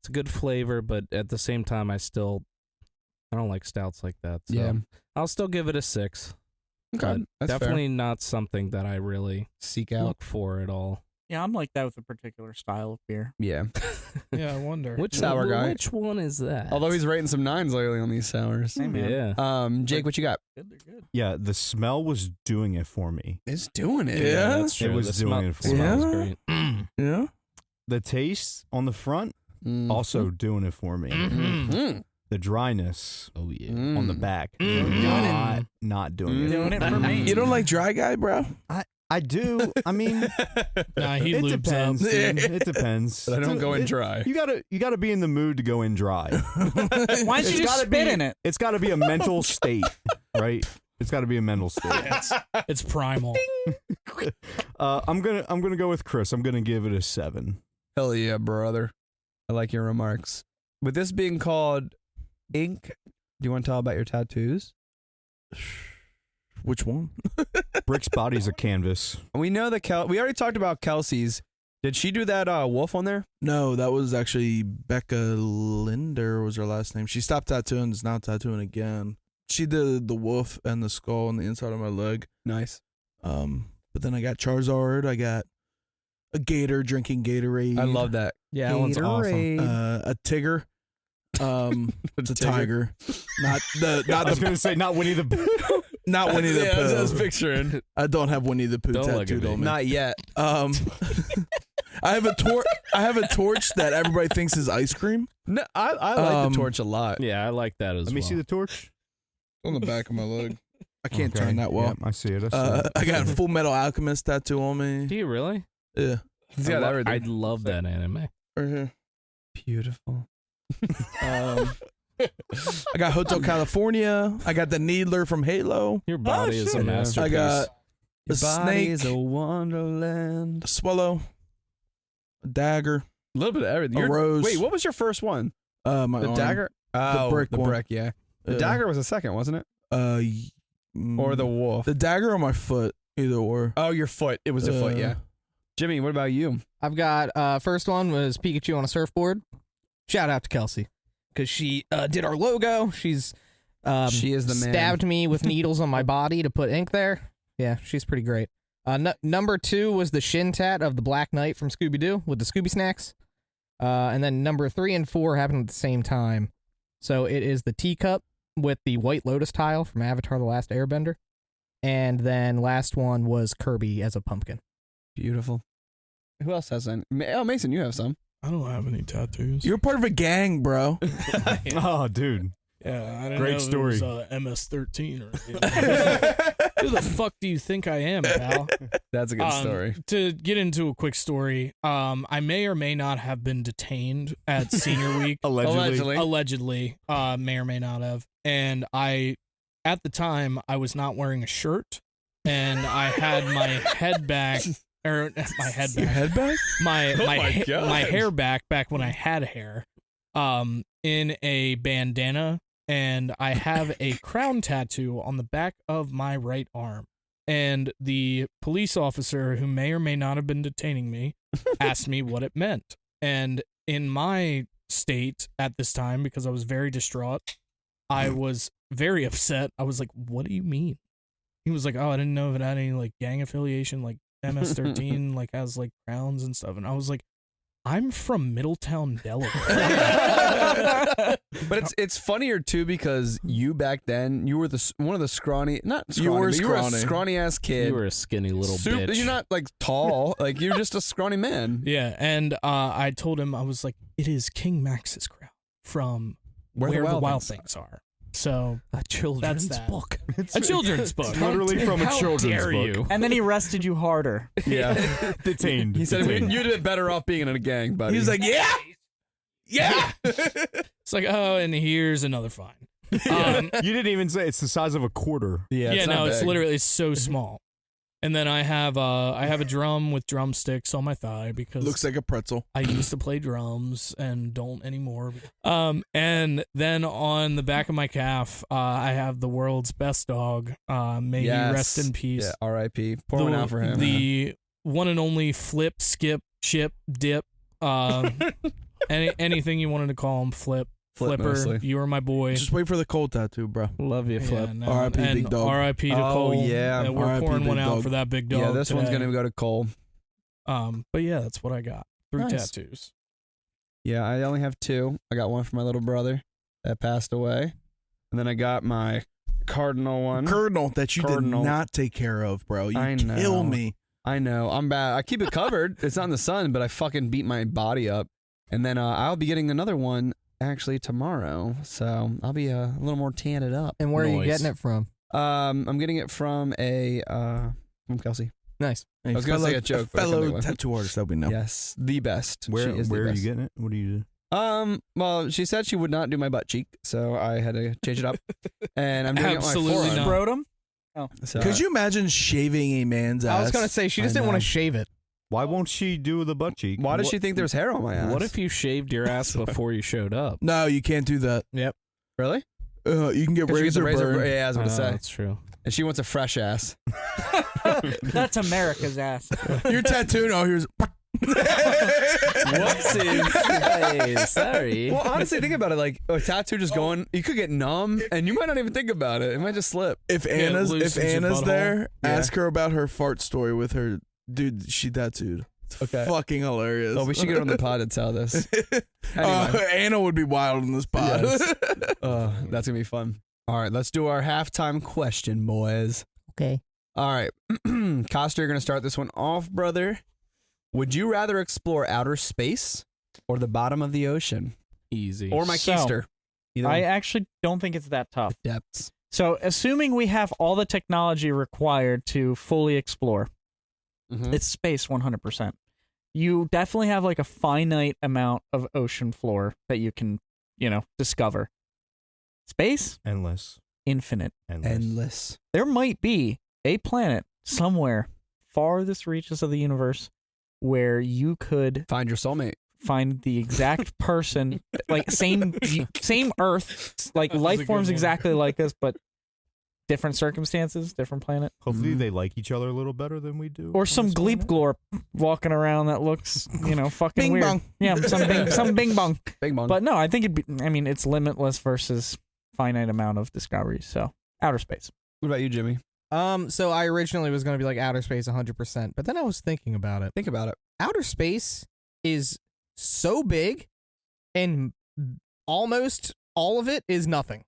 It's a good flavor, but at the same time, I don't like stouts like that. So Yeah. I'll still give it a 6. Okay. But That's definitely not something that I really Seek out. look for at all. Yeah, I'm like that with a particular style of beer. Yeah. Yeah, I wonder. Which Sour guy. Which one is that? Although he's rating some 9s lately on these sours. Hey, man. yeah. Jake, what you got? Good, they're good. Yeah, the smell was doing it for me. It's doing it. Yeah? that's true. It was The doing it for smells me. great. Yeah. The taste on the front Mm. also doing it for me. Mm. The dryness Oh yeah. on the back, Mhm. not doing it. Doing it for me. You don't like dry guy, bro? I do. I mean, Nah, he it lubes depends. up. Dude. It depends. But I don't go in dry. You gotta be in the mood to go in dry. Why don't you It's just gotta spit be- in it? It's got to be a mental state, right? It's got to be a mental state. It's primal. I'm gonna go with Chris. I'm gonna give it a 7. Hell yeah, brother. I like your remarks. With this being called ink, do you want to tell about your tattoos? Which one? Brick's body's a canvas. We know that we already talked about Kelsey's. Did she do that wolf on there? No, that was actually Becca Linder was her last name. She stopped tattooing, is now tattooing again. She did the wolf and the skull on the inside of my leg. Nice. But then I got Charizard. I got a gator drinking Gatorade. I love that. Yeah, that one's awesome. A Tigger. It's a Tigger. tiger. Not I was the gonna say not Winnie the Pooh. not Winnie the Yeah, that's what I was Pooh. picturing. I don't have Winnie the Pooh Don't look at tattooed me. on me. Not yet. I have a I have a torch that everybody thinks is ice cream. No, I like the torch a lot. Yeah, I like that as well. Let me see the torch. On the back of my leg. I can't Okay. turn that well. Yep, I see it. I see it. I got Full Metal Alchemist tattoo on me. Do you really? Yeah. He's got everything. I love that anime. Right here. Beautiful. I got Hotel California. I got the Needler from Halo. Your body is a shit. masterpiece. I got a Your body snake, is a wonderland. a swallow, a dagger, A little bit of everything. a rose. Wait, what was your first one? My The arm. dagger? Oh, brick the one. brick, yeah. The dagger was the second, wasn't it? Or the wolf? the dagger on my foot, either or. Oh, your foot. It was the foot, yeah. Jimmy, what about you? I've got first one was Pikachu on a surfboard. Shout out to Kelsey because she did our logo. She's She is the man. stabbed me with needles on my body to put ink there. Yeah, she's pretty great. Number 2 was the shin tat of the Black Knight from Scooby Doo with the Scooby snacks. And then number 3 and 4 happened at the same time. So it is the teacup with the White Lotus tile from Avatar: The Last Airbender. And then last one was Kirby as a pumpkin. Beautiful. Who else has any? Oh, Mason, you have some. I don't have any tattoos. You're part of a gang, bro. Oh, dude. Yeah, I didn't Great know story. It was, MS-13 or anything. Who the fuck do you think I am, pal? That's a good story. To get into a quick story, I may or may not have been detained at senior week. Allegedly, may or may not have. And at the time, I was not wearing a shirt, and I had my head back, or my head Your back, head back? my hair back when I had hair, in a bandana. And I have a crown tattoo on the back of my right arm. And the police officer, who may or may not have been detaining me, asked me what it meant. And in my state at this time, because I was very distraught, I was very upset. I was like, what do you mean? He was like, oh, I didn't know if it had any like gang affiliation, like MS-13 like has like crowns and stuff. And I was like, I'm from Middletown, Delaware. But it's funnier too because you back then you were one of the scrawny, not scrawny, you were a scrawny ass kid. You were a skinny little bitch. You're not like tall, like you're just a scrawny man. Yeah, and I told him, I was like, it is King Max's crown from Where the Wild Things Are. So A children's that. book. a children's book. Literally from a How children's dare book. you? And then he arrested you harder. Yeah. Detained. He said Detained. you did better off being in a gang, buddy. He's like, yeah. It's like, oh, and here's another fine. You didn't even say it's the size of a quarter. yeah, It's not big. literally so small. And then I have a drum with drumsticks on my thigh because Looks like a pretzel. I used to play drums and don't anymore. And then on the back of my calf, I have the world's best dog. May he rest in peace. Yeah, R.I.P. Pour one out for him. The one and only Flip, Skip, Chip, Dip. Anything you wanted to call him, Flipper. mostly. You were my boy. Just wait for the cold tattue, bro. Love you, Flip. Yeah, no, R.I.P. and Big Dog. R.I.P. to Oh, Cole. yeah. And we're R.I.P. pouring one Big out Dog. for that big dog. Yeah, this one's today. gonna go to Cole. But yeah, that's what I got. 3 Nice. tattoos. Yeah, I only have 2. I got one for my little brother that passed away, and then I got my cardinal one. Cardinal that you Cardinal. did not take care of, bro. You I know. kill me. I know, I'm bad. I keep it covered. It's not in the sun, but I fucking beat my body up. And then I'll be getting another one actually tomorrow, so I'll be a little more tanted up. And where are you Nice. getting it from? I'm getting it from from Kelsey. Nice. Hey, was gonna say a joke, but I fellow couldn't think of one. tattue artist that we know. Yes, the best. Where She is the are you best. getting it? What do you do? Well, she said she would not do my butt cheek, so I had to change it up. And I'm doing Absolutely it on my not. forearm. Scrotum? So, Could you imagine shaving a man's ass? I was gonna say she just I didn't want know. to shave it. Why won't she do the butt cheek? Why does she think there's hair on my ass? What if you shaved your ass before you showed up? No, you can't do that. really? You can get 'Cause you get razor the burn. Yeah, I was gonna say. That's true. And she wants a fresh ass. That's America's ass. Your tattoo. No, here's. Whoopsies. Hey, sorry. Well, honestly, think about it. Like a tattoo just going, you could get numb, and you might not even think about it. It might just slip. If Yeah, it Anna's loosens your butthole. there, Yeah. ask her about her fart story with her dude. She tattooed. It's Okay. fucking hilarious. Oh, we should get her on the pod and tell this. Anyway. Anna would be wild in this pod. Yes. That's gonna be fun. All right, let's do our halftime question, boys. Okay. All right, Costa, you're gonna start this one off, brother. Would you rather explore outer space or the bottom of the ocean? Easy. Or my So, keister? Either I one. actually don't think it's that tough. Depths. So, assuming we have all the technology required to fully explore, it's space 100%. You definitely have like a finite amount of ocean floor that you can, discover. Space, Endless. infinite. Endless. There might be a planet somewhere, farthest reaches of the universe, where you could Find your soulmate. find the exact person, like same Earth, like That was a life good forms one. exactly like us, but different circumstances, different planet. Hopefully they like each other a little better than we do. Or on some this planet. gleep glorp walking around that looks, fucking Bing weird. bong. Yeah, some bing bong. Big bong. But no, I think it's limitless versus finite amount of discoveries. So outer space. What about you, Jimmy? So I originally was going to be like outer space 100%, but then I was thinking about it. Think about it. Outer space is so big, and almost all of it is nothing.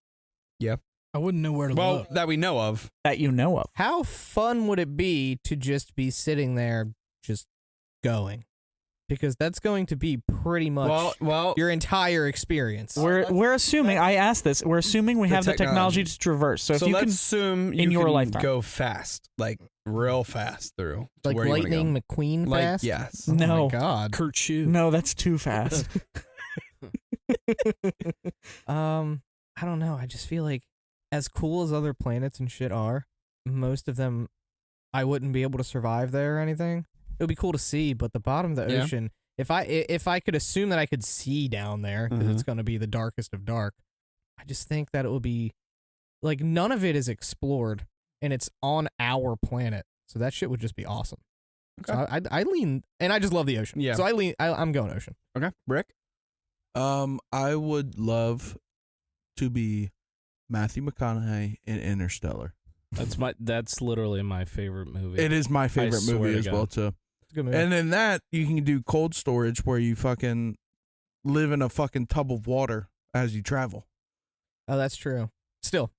I wouldn't know where to look. That we know of. That you know of. How fun would it be to just be sitting there, just going? Because that's going to be pretty much Well, your entire experience. We're assuming. I asked this. We're assuming we The have the technology technology. to traverse. So if so you let's can, assume in you your can lifetime. go fast, like real fast through. to Like where you wanna Lightning go. McQueen Like, fast? yes. Oh No. my God. Kurt Shoe. no, that's too fast. I don't know. I just feel like as cool as other planets and shit are, most of them I wouldn't be able to survive there or anything. It would be cool to see, but the bottom of the Yeah. ocean, if I could assume that I could see down there, because it's going to be the darkest of dark, I just think that it will be like none of it is explored, and it's on our planet, so that shit would just be awesome. Okay. So I lean, and I just love the ocean. Yeah. So I'm going ocean. Okay. Rick? I would love to be Matthew McConaughey in Interstellar. That's literally my favorite movie. It is my favorite swear movie to as God. well too. It's a good movie. And in that you can do cold storage where you fucking live in a fucking tub of water as you travel. Oh, that's true.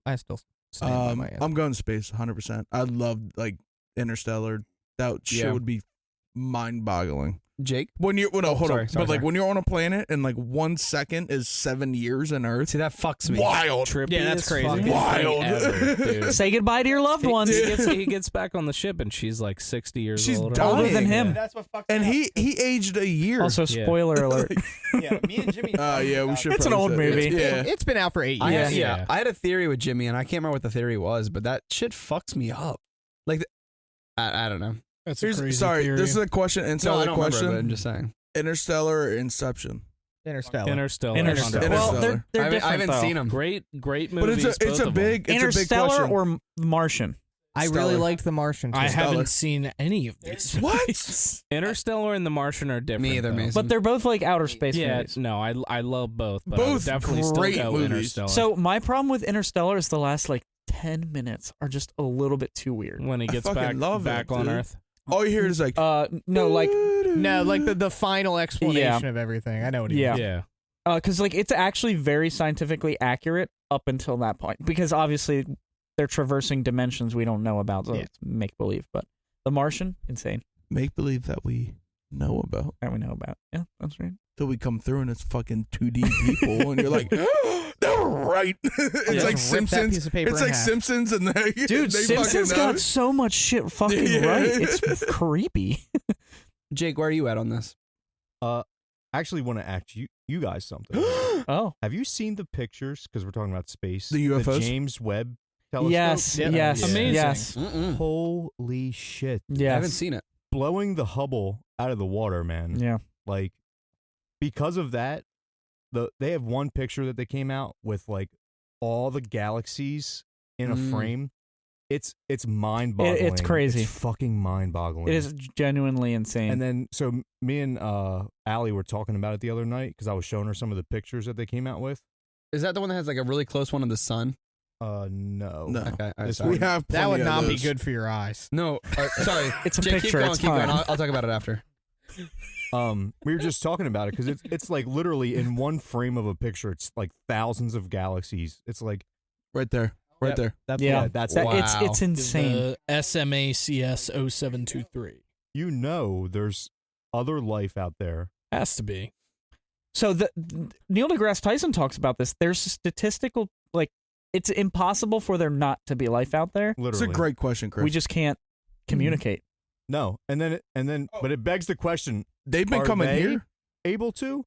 I still stand by my answer. I'm going space 100%. I love like Interstellar. That shit Yeah. would be mind-boggling. Jake? When you hold sorry, on, sorry, but like sorry. when you're on a planet and like 1 second is 7 years in Earth. See, that fucks me. Wild. Yeah, that's Trippiest crazy. fucking Wild. thing ever, dude. Say goodbye to your loved ones. He gets back on the ship and she's like 60 years She's old. dying. Older than him. That's what fucks And me he aged a year. Also, Yeah. spoiler alert. up. Yeah, me and Jimmy. Yeah, we should. It's an probably old say- movie. Yeah. It's been out for 8 I years. had, Yeah. I had a theory with Jimmy, and I can't remember what the theory was, but that shit fucks me up. Like, I don't know. That's a crazy Sorry, theory. this is a question. No, Inside I the don't remember, question: but I'm just saying. Interstellar or Inception? Interstellar. Interstellar. Interstellar. 100%. Well, they're I haven't, different, I haven't though. seen them. Great But movies. it's both a of big it's a big Interstellar question. or Martian? I really Stellar. liked The Martian. Too. I Stellar. haven't seen any of these. What? movies. them. Interstellar and The Martian are different. Me either, though. Mason. But they're both like outer space Yeah, movies. no, I love both. But I would Both definitely great still go movies. Interstellar. So my problem with Interstellar is the last like 10 minutes are just a little bit too weird. when he I gets fucking back love back it, on dude. Earth, All you hear is like No, like No, like the final explanation of everything. I know what he Yeah. means. yeah. because like it's actually very scientifically accurate up until that point, because obviously they're traversing dimensions we don't know about, so Yeah. it's make believe. But The Martian, insane, make believe that we know about that we know about. Yeah, that's right. till we come through and it's fucking 2D people and you're like, they were right. It's Yeah. like Just rip that Simpsons. piece of paper It's in like half. Simpsons and they Dude, they Simpsons fucking know. got so much shit fucking Yeah. right. It's creepy. Jake, where are you at on this? I actually want to ask you guys something. Oh, Have you seen the pictures? Because we're talking about space. The UFOs? The James Webb telescope. yes, Yeah. yes, Amazing. yes, Holy shit! yes. I haven't seen it. Blowing the Hubble out of the water, man. Yeah. Like, because of that, they have one picture that they came out with like all the galaxies in a Mm. frame. It's mind-boggling. It's crazy. It's fucking mind-boggling. It is genuinely insane. And then, so me and Allie were talking about it the other night because I was showing her some of the pictures that they came out with. Is that the one that has like a really close one of the sun? No. No. Okay, all right, This sorry. We have That would plenty of not be those. good for your eyes. No, sorry. It's a Jake, picture, it's Keep going. fine. I'll talk about it after. We were just talking about it because it's like literally in one frame of a picture. It's like thousands of galaxies. It's like Right there. Right Yep. there. That's yeah, that's that, Wow. it's insane. The SMACS 0723. there's other life out there. Has to be. So Neil deGrasse Tyson talks about this. There's statistical, like, it's impossible for there not to be life out there. Literally. It's a great question, Chris. We just can't communicate. No, and then, but it begs the question: They've been are coming they here. able to?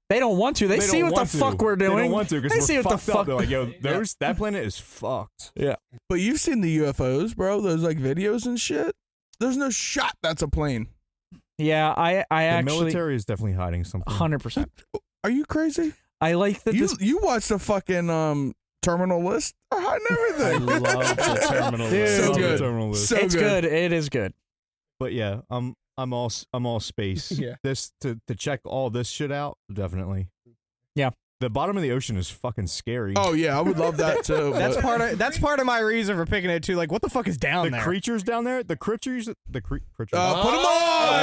They don't want to. They see don't what the want to. fuck we're doing. They don't want to They because see we're what the fucked up. fuck. They're like, yo, that planet is fucked. Yeah. But you've seen the UFOs, bro. Those like videos and shit. There's no shot that's a plane. Yeah, I The actually military is definitely hiding something. 100%. Are you crazy? I like that. You watched the fucking terminal list? They're hiding I everything. love the terminal. Dude. list. So Love the good. terminal list. So it's good. It is good. But yeah, I'm all space. Yeah. This to check all this shit out, definitely. Yeah. The bottom of the ocean is fucking scary. Oh yeah, I would love that too. That's but- part of my reason for picking it too. Like, what the fuck is down the there? creatures down there, the creatures. Put them on.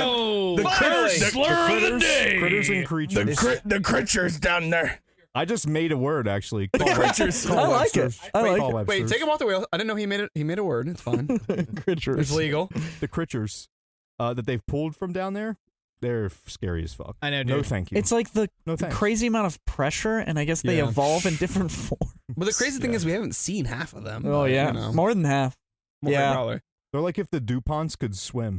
Oh, The critters. slur of the day. critters and creatures. The creatures down there. I just made a word actually. creatures. I like it. I like it. Wait, take him off the wheel. I didn't know he made it. He made a word. It's fine. It's legal. The creatures that they've pulled from down there. They're scary as fuck. I know, dude. No, thank you. It's like the no thanks. crazy amount of pressure, and I guess they Yeah. evolve in different forms. But the crazy thing is we haven't seen half of them. Oh but, yeah, you know. more than half. More yeah. probably. They're like if the DuPonts could swim.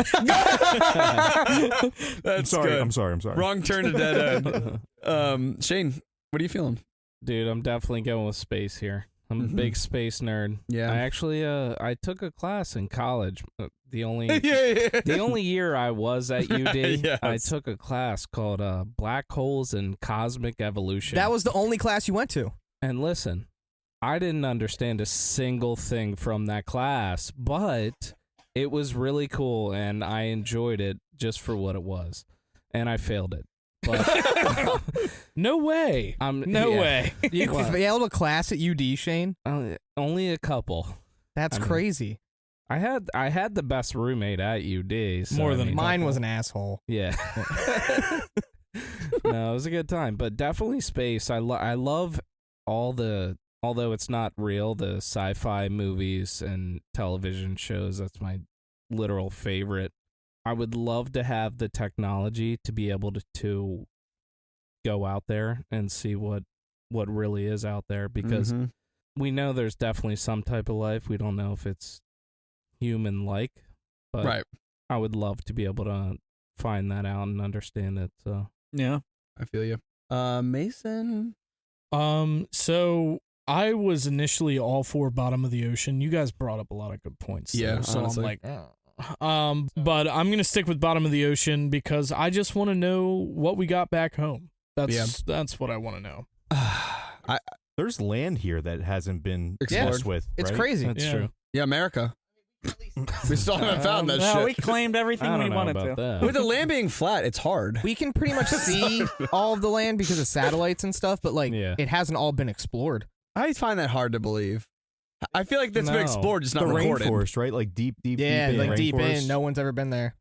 That's I'm good. sorry. Wrong turn to dead end. Shane, what are you feeling? Dude, I'm definitely going with space here. I'm a big space nerd. Yeah. I actually I took a class in college. The only yeah. the only year I was at UD, Yes. I took a class called Black Holes and Cosmic Evolution. That was the only class you went to. And listen, I didn't understand a single thing from that class, but it was really cool and I enjoyed it just for what it was. And I failed it. But No way. No yeah. way. You failed a class at UD, Shane? Only a couple. That's I mean, crazy. I had the best roommate at UD. So More I than mean, Mine was an asshole. Yeah. No, it was a good time, but definitely space. I love all the, although it's not real, the sci-fi movies and television shows. That's my literal favorite. I would love to have the technology to be able to go out there and see what really is out there, because we know there's definitely some type of life. We don't know if it's human-like, but Right. I would love to be able to find that out and understand it. So Yeah. I feel you. Mason. So I was initially all for bottom of the ocean. You guys brought up a lot of good points. Yeah, though, so honestly. I'm like, but I'm gonna stick with bottom of the ocean because I just want to know what we got back home. That's what I want to know. There's land here that hasn't been Explored. messed with. It's right? crazy. that's Yeah. true. Yeah, America. We still haven't found that No, shit. we claimed everything I we don't know wanted about to. that. With the land being flat, it's hard. We can pretty much see all of the land because of satellites and stuff, but like Yeah. it hasn't all been explored. I find that hard to believe. I feel like that's been No. explored, just The not recorded. rainforest, right? Like deep Yeah, in like deep rainforest. in. No one's ever been there.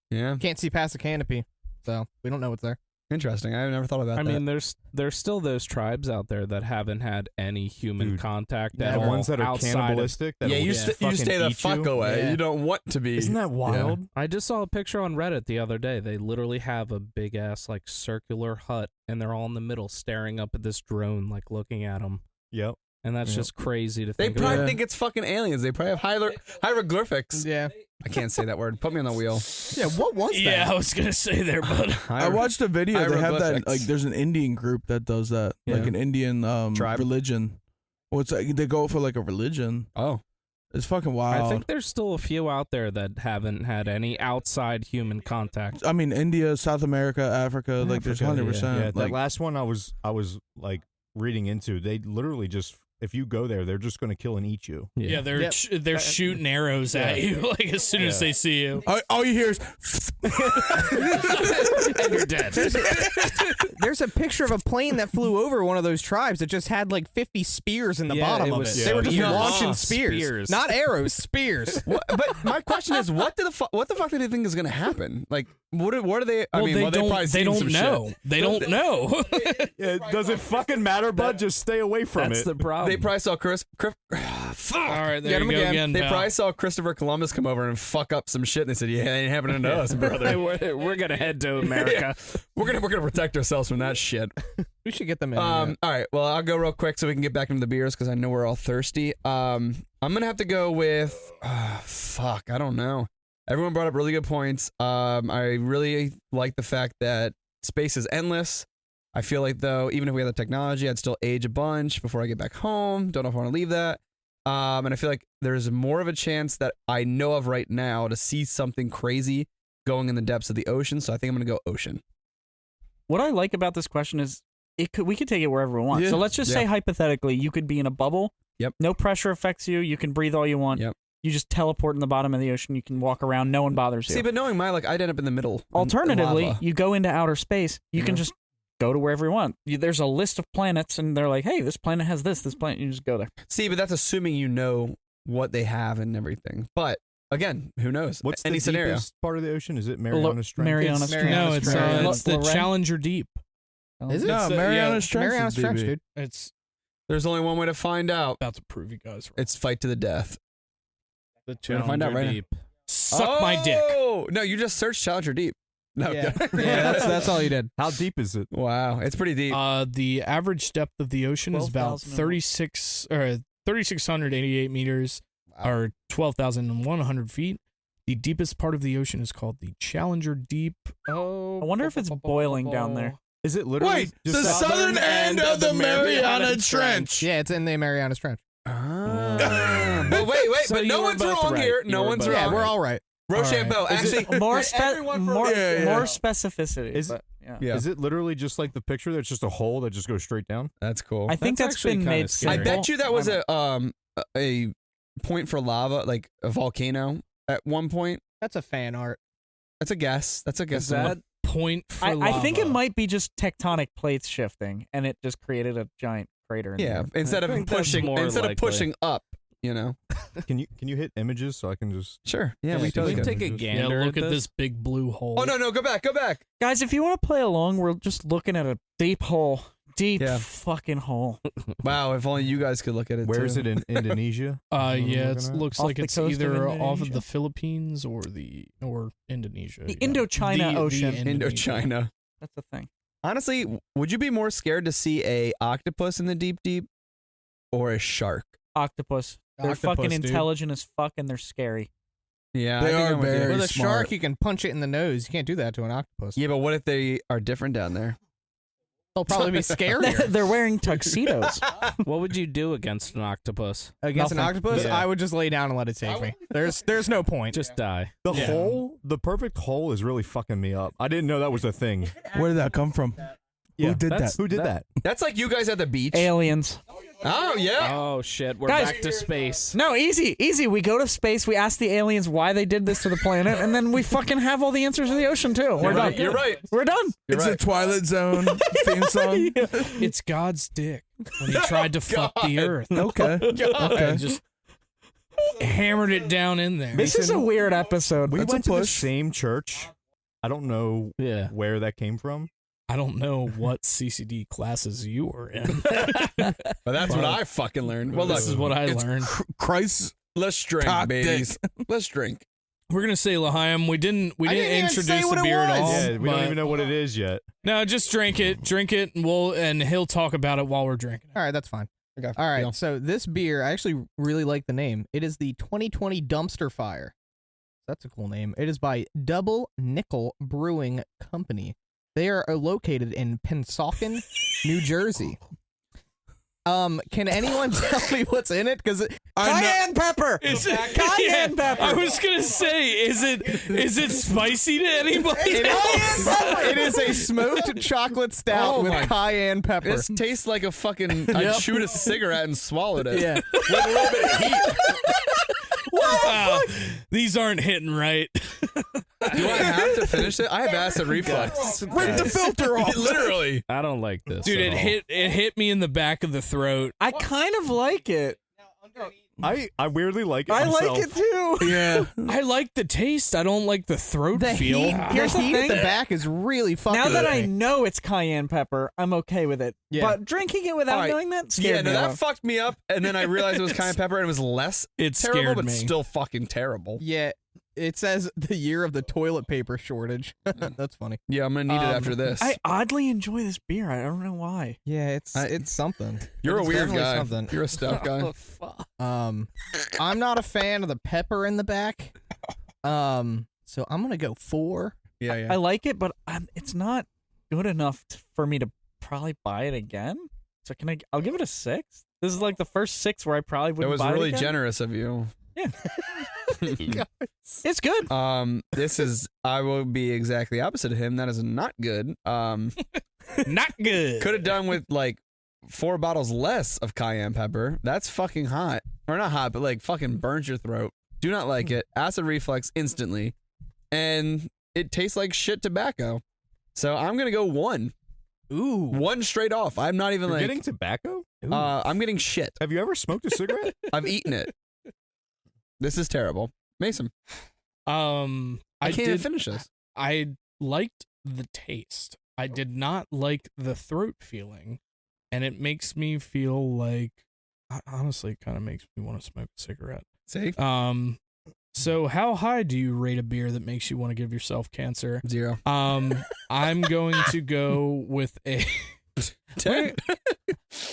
Yeah, Can't see past the canopy, so we don't know what's there. interesting. I've never thought about I that. mean, there's still those tribes out there that haven't had any human Dude, contact yeah, at The all. ones that are outside of- cannibalistic. That yeah, will you just you fucking stay the eat fuck you. away. Yeah. You don't want to be. Isn't that wild? I just saw a picture on Reddit the other day. They literally have a big ass like circular hut, and they're all in the middle, staring up at this drone, like looking at them. Yep. And that's Yep. just crazy to They think. probably about. think it's fucking aliens. They probably have hieroglyphics. Yeah. I can't say that word. Put me on the wheel. Yeah, what was Yeah, that? I was gonna say there, bud. I watched a video. They have that Hieroglyphics. like there's an Indian group that does that, like Yeah. an Indian Tribe? religion. Well, it's like they go for like a religion. Oh, It's fucking I wild. think there's still a few out there that haven't had any outside human contact. I mean, India, South America, Africa. Like there's Africa, 100%. Yeah, that like last one I was like reading into. They literally just, if you go there, they're just going to kill and eat you. Yeah, they're Yep. they're shooting arrows at you like as soon as Yeah. they see you. all you hear is. And you're dead. There's a picture of a plane that flew over one of those tribes that just had like 50 spears in the Yeah, bottom it of was it. They were just spears. launching spears. Spears. Not arrows, spears. what, but my question is, what the fuck do they think is gonna happen? Like, what are they? I Well, mean, they well, don't. probably They seen don't some know. shit. They don't know. Yeah, does it fucking matter, bud? Just stay away from That's it. the problem. they probably saw Chris. All right, there Get you him go again. again. They pal. probably saw Christopher Columbus come over and fuck up some shit. And they said, "Yeah, it ain't happening to us, brother. we're gonna head to America. We're gonna protect ourselves from that shit." We should get them in. All right. Well, I'll go real quick so we can get back into the beers because I know we're all thirsty. I'm gonna have to go with. Fuck, I don't know. Everyone brought up really good points. I really like the fact that space is endless. I feel like though, even if we had the technology, I'd still age a bunch before I get back home. Don't know if I want to leave that. And I feel like there's more of a chance that I know of right now to see something crazy going in the depths of the ocean. So I think I'm gonna go ocean. What I like about this question is we could take it wherever we want. Yeah. So let's just say hypothetically, you could be in a bubble. Yep. No pressure affects you. You can breathe all you want. Yep. You just teleport in the bottom of the ocean. You can walk around. No one bothers you. See, but knowing my luck, I'd end up in the middle. in Alternatively, lava. you go into outer space. You can Yeah. just go to wherever you want. There's a list of planets, and they're like, hey, this planet has this planet. You just go there. See, but that's assuming you know what they have and everything. But again, who knows? What's Any the scenario? deepest part of the ocean? Is it Mariana's Trench? Mariana's It's, Trench. no, it's Trench. the Lorraine? Challenger Deep. Is it? No, So, Mariana's Trench. Mariana's is Trench, DB. dude. It's There's only one way to find out. about to prove you guys wrong. It's fight to the death. The gonna find out Challenger right now. Deep. Suck my dick. Oh no, you just searched Challenger Deep. No, Yeah, that's all you did. How deep is it? wow, it's pretty deep. The average depth of the ocean is about 3,688 meters, or 12,100 feet. The deepest part of the ocean is called the Challenger Deep. Oh, I wonder if it's boiling down there. Is it literally Wait, just the southern end of the Mariana Trench. Yeah, it's in the Mariana's Trench. But wait, So but you no were one's both wrong right. here. You No were one's both wrong. Yeah, we're all right. Rochambeau. All right. Actually, More everyone Yeah. specificity. Is but, yeah. Yeah, Is it literally just like the picture? That's just a hole that just goes straight down. that's cool. I think That's that's been actually made kinda scary. I simple. bet you that was a point for lava, like a volcano at one point. That's a fan art. That's a guess. That's a guess. Is that Point for I think it lava. might be just tectonic plates shifting, and it just created a giant crater. In yeah? there. Instead I of think that's pushing, more instead of likely. pushing up, you know. Can you hit images so I can just? Sure. Yeah, Yeah, we can totally we could. take a Just- Yeah, gander look at at this big blue hole. Oh no, go back. Guys, if you want to play along, we're just looking at a deep hole, Yeah. fucking hole. Wow, if only you guys could look at it. Where too. is it in Indonesia? Yeah, looking it at? looks Off like the it's coast of either off of Indonesia? the Philippines or Indonesia. The yeah. Indochina Ocean. Indonesia. Indochina. That's the thing. Honestly, would you be more scared to see a octopus in the deep, or a shark? Octopus. They're Octopus, fucking dude. intelligent as fuck, and they're scary. Yeah, They I think are I'm with you. very With a smart. shark, you can punch it in the nose. You can't do that to an octopus. Yeah, but what if they are different down there? They'll probably be scarier. They're wearing tuxedos. What would you do against an octopus? Against an Nothing. octopus, Yeah. I would just lay down and let it take me. There's no point. Just die. The Yeah. hole, the perfect hole, is really fucking me up. I didn't know that was a thing. Where did that come from? Yeah, Who did that's- that? Who did that? That's like you guys at the beach. Aliens. Oh yeah. Oh shit, we're Guys- back to space. No, easy. We go to space. We ask the aliens why they did this to the planet, and then we fucking have all the answers to the ocean too. We're done. You're right. We're done. You're It's right. a Twilight Zone theme song. It's God's dick when he tried to fuck the earth. Okay. Okay. Just hammered it down in there. This is a weird episode. We That's a went to the push. same church. I don't know Yeah. where that came from. I don't know what CCD classes you were in. But that's what I fucking learned. Well, This is what I It's learned. Christ. let's drink, Cock babies. Let's drink. We're gonna say L'Chaim. We didn't I didn't even introduce say what the it beer at was. all. Yeah, we don't but- even know what it is yet. No, just drink it, and he'll talk about it while we're drinking. All right, that's fine. Okay. All right, deal. so this beer, I actually really like the name. It is the 2020 Dumpster Fire. That's a cool name. It is by Double Nickle Brewing Company. They are located in Pennsauken, New Jersey. Can anyone tell me what's in it? Because Cayenne pepper. Is it Cayenne pepper. I was gonna say, is it spicy to anybody? it is a smoked chocolate stout Oh with my- cayenne pepper. This tastes like a fucking. I'd shoot a cigarette and swallowed it. Yeah. With a little bit of heat. These aren't hitting right. Do I have to finish it? I have acid reflux. Rip the filter off. Literally. I don't like this. Dude, at all. it hit me in the back of the throat. I kind of like it. I weirdly like it I myself. like it too. Yeah. I like the taste. I don't like the throat The feel. heat, Here's the the heat at the thing. back is really fucking. Now that with I me. know it's cayenne pepper, I'm okay with it. Yeah. But drinking it without All right. knowing that Yeah, scared no, me. that off. fucked me up, and then I realized it was cayenne pepper, and it was less It terrible, scared but me. still fucking terrible. Yeah, it says the year of the toilet paper shortage. That's funny. Yeah, I'm gonna need it after this. I oddly enjoy this beer. I don't know why. Yeah, it's something. You're a It's weird definitely guy. Something. You're a stout guy. Oh, fuck. I'm not a fan of the pepper in the back. So I'm gonna go 4. Yeah, yeah. I like it, but it's not good enough for me to probably buy it again. So I'll give it a 6. This is like the first 6 where I probably That wouldn't was buy really it again. generous of you. Yeah. It's good. This is. I will be exactly opposite of him. That is not good. Not good. Could have done with like 4 bottles less of cayenne pepper. That's fucking hot. Or not hot, but like fucking burns your throat. Do not like it. Acid reflux instantly. And it tastes like shit tobacco. So I'm going to go 1. Ooh. 1 straight off. I'm not even You're like. getting tobacco? I'm getting shit. Have you ever smoked a cigarette? I've eaten it. This is terrible. Mason, I can't even finish this. I liked the taste. I did not like the throat feeling, and it makes me feel like, honestly, it kind of makes me want to smoke a cigarette. See? So how high do you rate a beer that makes you want to give yourself cancer? 0. I'm going to go with a 10.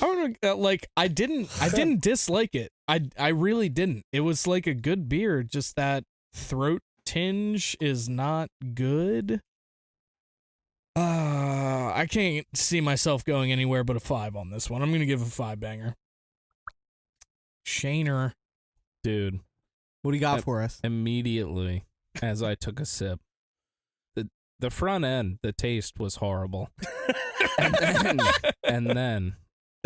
I didn't dislike it. I really didn't. It was like a good beer, just that throat tinge is not good. I can't see myself going anywhere but a 5 on this one. I'm gonna give a 5 banger. Shaner. Dude, What do you got for us? immediately as I took a sip, the front end, the taste was horrible. and then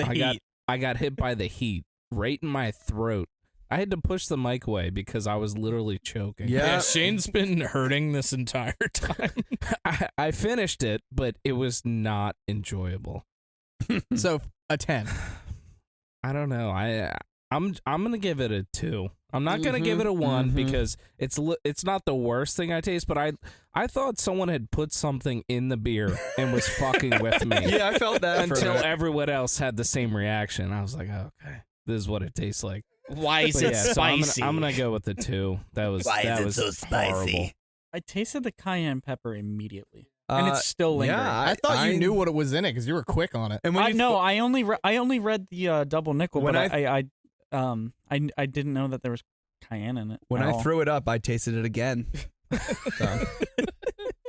I got hit by the heat right in my throat. I had to push the mic away because I was literally choking. Yeah. Shane's been hurting this entire time. I finished it, but it was not enjoyable. So a 10. I don't know. I'm gonna give it a 2. I'm not gonna give it a 1 because it's not the worst thing I taste, but I thought someone had put something in the beer and was fucking with me. Yeah, I felt that for a Until minute. everyone else had the same reaction. I was like, oh, okay, this is what it tastes like. Why is But it yeah, so spicy? I'm gonna go with the 2. That was horrible. I tasted the cayenne pepper immediately, and it's still lingering. Yeah, I thought you knew what it was in it because you were quick on it. And I only read the double nickel, When but I didn't know that there was cayenne in it. when at I all. threw it up, I tasted it again. So,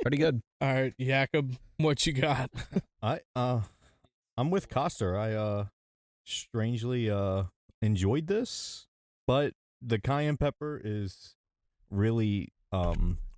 pretty good. All right, Jacob, what you got? I'm with Coster. I strangely enjoyed this, but the cayenne pepper is really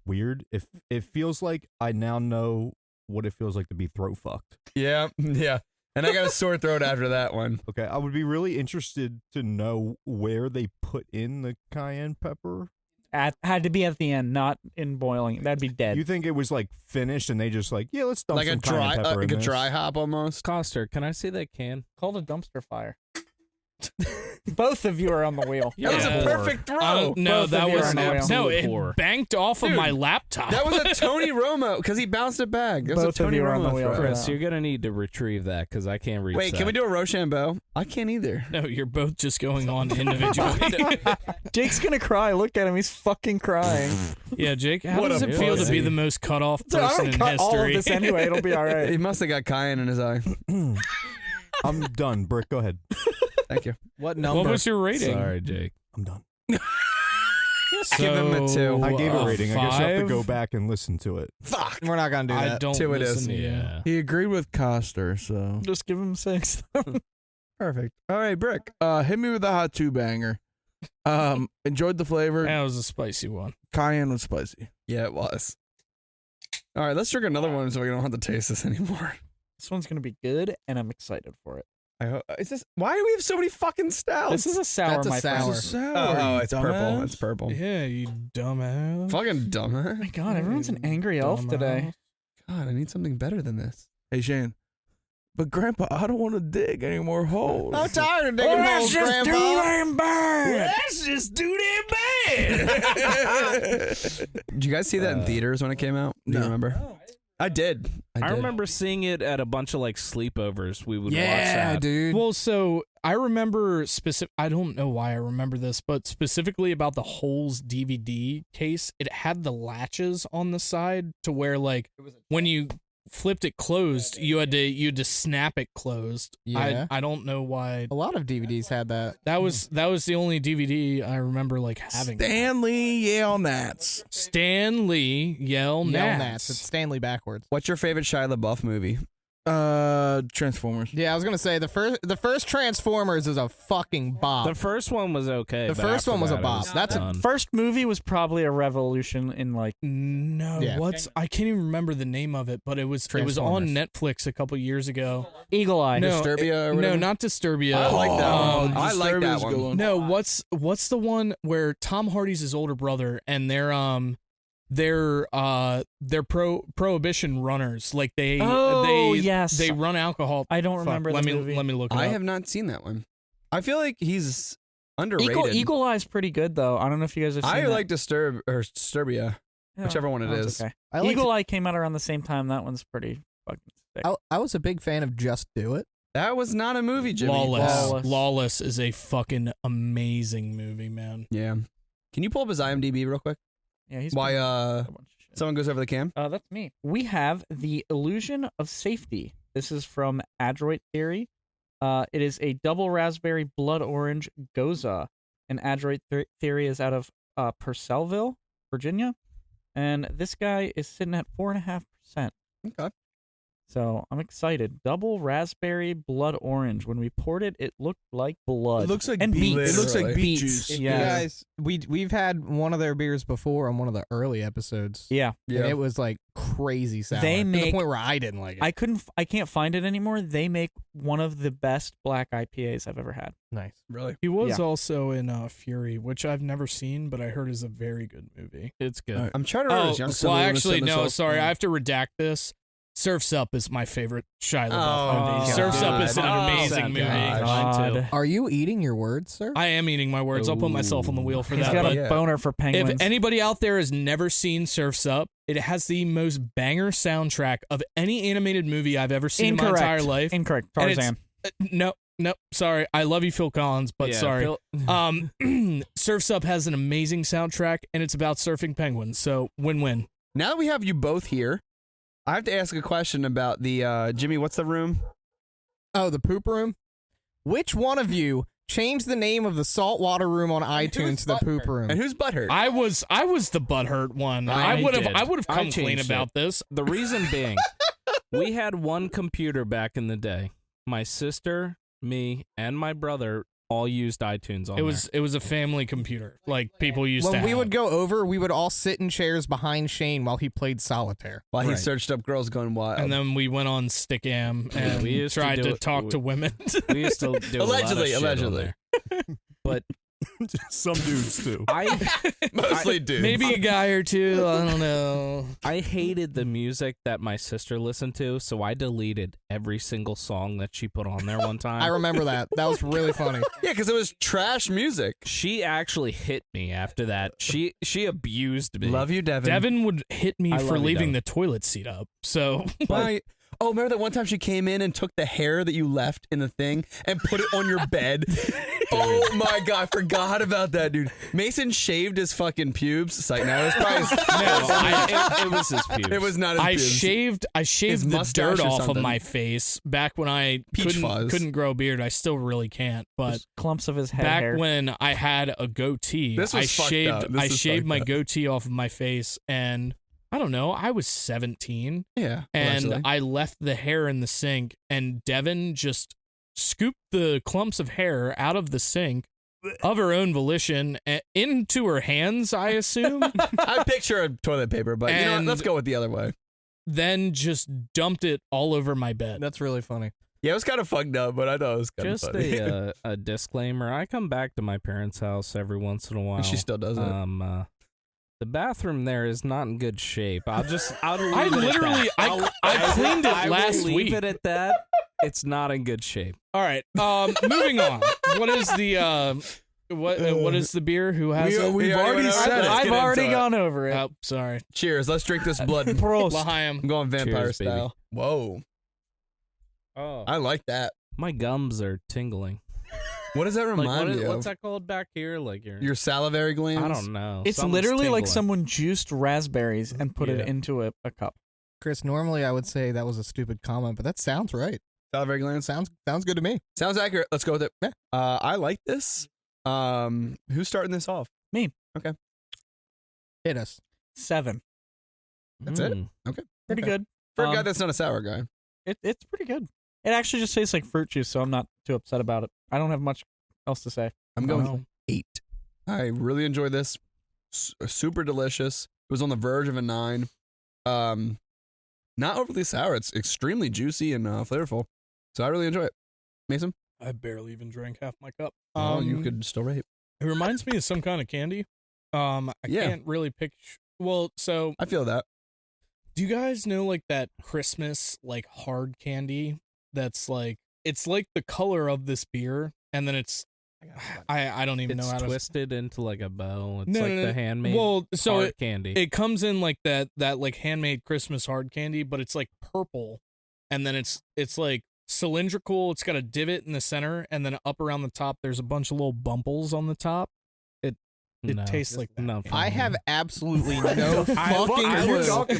weird. It feels like I now know what it feels like to be throat fucked. Yeah, yeah. And I got a sore throat after that one. Okay, I would be really interested to know where they put in the cayenne pepper. Had to be at the end, not in boiling. That'd be dead. You think it was like finished and they just like, yeah, let's dump Like a some dry, cayenne pepper like in a this. dry hop almost. Coster, can I see that can? Called a dumpster fire. Both of you are on the wheel. That was a Yeah. perfect throw. No, Both that of you was are on the wheel. no. It Poor. banked off of Dude, my laptop. That was a Tony Romo because he bounced it back. That was Both a of Tony you are on the Romo wheel throw. for Chris, that. you're gonna need to retrieve that because I can't reach Wait, that. can we do a Rochambeau? I can't either. No, you're both just going on individually. Jake's gonna cry. Look at him. He's fucking crying. Yeah, Jake, how What does a it feel to pussy. be the most cut off So I'm person gonna in cut all of history? this anyway. It'll be all right. He must have got cayenne in his eye. I'm done. Brick, go ahead. Thank you. What number? What was your rating? Sorry, Jake. I'm done. Give him a 2. I gave a rating. I guess you have to 5? go back and listen to it. Fuck. We're not gonna do I that. don't 2 it is. listen to you. Yeah. He agreed with Coster, so Just give him 6. Perfect. All right, Brick. hit me with a hot 2 banger. Enjoyed the flavor. That was a spicy one. Cayenne was spicy. Yeah, it was. All right, let's drink another one so we don't have to taste this anymore. This one's gonna be good, and I'm excited for it. Is this? Why do we have so many fucking stouts? This is a sour, That's a my sour. friend. Oh, it's purple. dumbass. It's purple. Yeah, you dumbass. Fucking dumb. Oh my god, everyone's an angry elf today. God, I need something better than this. Hey Shane, But Grandpa, I don't want to dig any more holes. I'm tired of digging holes, Grandpa. That's just too damn bad. Did you guys see that in theaters when it came out? Do you remember? I did. I remember seeing it at a bunch of like sleepovers. We would watch Yeah, that. dude. Well, so I remember I don't know why I remember this, but specifically about the Holes DVD case, it had the latches on the side to where like when you flipped it closed, you had to snap it closed. Yeah. I don't know why. A lot of DVDs had that. That was the only DVD I remember like having. Stanley Yale Nats. Stanley Yell Nats. It's Stanley backwards. What's your favorite Shia LaBeouf movie? Transformers. Yeah, I was gonna say the first Transformers is a fucking bop. The first one was okay. The but first after one was a that, it bop. That's a done. First movie was probably a revolution in like No, Yeah. I can't even remember the name of it, but it was on Transformers. Netflix a couple years ago. Eagle Eye. No, Disturbia or no, whatever? not Disturbia. I like that one. I like that Disturbia's a good one. No, what's the one where Tom Hardy's his older brother and they're prohibition runners, like they yes. they run alcohol. I don't Fuck, remember let the me movie. let me look it I up. have not seen that one. I feel like he's underrated. Eagle Eye's pretty good though. I don't know if you guys have seen I that. like Disturbia. Yeah, whichever one it that one's is. Okay. I liked Eagle Eye came out around the same time. That one's pretty fucking sick. I was a big fan of Just Do It. That was not a movie, Jimmy. Lawless. Lawless is a fucking amazing movie, man. Yeah. Can you pull up his IMDb real quick? Yeah, he's Why been in a bunch of shit. someone goes over the cam? That's me. We have The Illusion of Safety. This is from Adroit Theory. It is a double raspberry blood orange Gose. And Adroit Theory is out of Purcellville, Virginia. And this guy is sitting at 4.5%. Okay. So I'm excited. Double raspberry blood orange. When we poured it, it looked like blood. It looks like and beet. beets. It looks like Literally. beet Beets. juice. Yeah. You guys, we've had one of their beers before on one of the early episodes. Yeah. And it was like crazy sour. They to the make- point where I didn't like it. I can't find it anymore. They make one of the best black IPAs I've ever had. Nice. Really? He was Yeah. also in Fury, which I've never seen, but I heard is a very good movie. It's good. All right. I'm trying to remember his young well, son. actually, no, sorry, I have to redact this. Surf's Up is my favorite Shia LaBeouf movie. God. Surf's Up is an Oh, amazing movie. gosh. Mine too. Are you eating your words, sir? I am eating my words. I'll put myself on the wheel for He's that. got But a boner for penguins. if anybody out there has never seen Surf's Up, it has the most banger soundtrack of any animated movie I've ever seen in my entire life. Incorrect. And it's- Tarzan. No, sorry. I love you, Phil Collins, but Yeah, sorry. Phil- Surf's Up has an amazing soundtrack, and it's about surfing penguins. So win-win. Now that we have you both here, I have to ask a question about the Jimmy. What's the room? Oh, the poop room? Which one of you changed the name of the saltwater room on iTunes to the poop room? And who's butthurt? I was the butthurt one. I I would did. have I come clean changed about it. this. The reason being, we had one computer back in the day. My sister, me, and my brother all used iTunes on It was a family computer, like people used to when have. we would go over, we would all sit in chairs behind Shane while he played solitaire. While he Right. searched up Girls Gone Wild. And then we went on Stickam and we used to tried do to it- talk to women. We used to do Allegedly, a lot of shit on allegedly. there. But Some dudes too. Mostly dudes. Maybe a guy or two. I don't know. I hated the music that my sister listened to, so I deleted every single song that she put on there one time. I remember that. That was really funny. Yeah, because it was trash music. She actually hit me after that. She abused me. Love you, Devin. Devin would hit me I for love you, leaving Devin. the toilet seat up. So Why? Oh, remember that one time she came in and took the hair that you left in the thing and put it on your bed? Oh my god, I forgot about that, dude. Mason shaved his fucking pubes. Sight now. It was probably it was his pubes. it was not his I pubes. shaved His the mustache dirt or off of something. my face back when I Peach fuzz. couldn't grow a beard. I still really can't, but Just clumps of his head back hair. when I had a goatee, This was I fucked shaved up. This I is shaved fucked my up. goatee off of my face, and I don't know, I was 17 Yeah. and allegedly. I left the hair in the sink, and Devin just scooped the clumps of hair out of the sink of her own volition into her hands, I assume, I picture a toilet paper, but you know what? And- Let's go with the other way. then just dumped it all over my bed. That's really funny. Yeah, it was kind of fucked up, but I thought it was kind of Just funny. a disclaimer. I come back to my parents' house every once in a while. And she still does it. The bathroom there is not in good shape. I'll leave I it at literally- that. I cleaned it I will last leave week. it at that. It's not in good shape. All right. Moving on. What is the what is the beer? Who has it? We've already said it. I've already gone over it. Oh, sorry. Cheers. Let's drink this blood. Prost. L'chaim. I'm going vampire Cheers, baby. style. Whoa. Oh, I like that. my gums are tingling. What does that Like, remind you what's of? that called back here? Like Your salivary glands? I don't know. It's Something's literally like tingling. someone juiced raspberries and put Yeah. it into a cup. Chris, normally I would say that was a stupid comment, but that sounds right. Salivary glands? Sounds good to me. Sounds accurate. Let's go with it. Yeah. I like this. Who's starting this off? Hit us. 7. That's it? Mm. Pretty Okay. good. For a Um, guy that's not a sour guy. It's pretty good. It actually just tastes like fruit juice, so I'm not too upset about it. I don't have much else to say. I'm going Wow. 8. I really enjoy this. Super delicious. It was on the verge of a 9. Not overly sour. It's extremely juicy and flavorful. So I really enjoy it. Mason? I barely even drank half my cup. You could still rate. It reminds me of some kind of candy. I Yeah. can't really picture. Well, so I feel that. do you guys know like that Christmas like hard candy that's like it's like the color of this beer, and then it's I don't even It's know how to. twisted into like a bow. It's No, like no, no. the handmade Well, so hard it, candy. it comes in like that like handmade Christmas hard candy, but it's like purple, and then it's like cylindrical. It's got a divot in the center, and then up around the top, there's a bunch of little bumples on the top. It No. tastes like that. No. I have absolutely no I fucking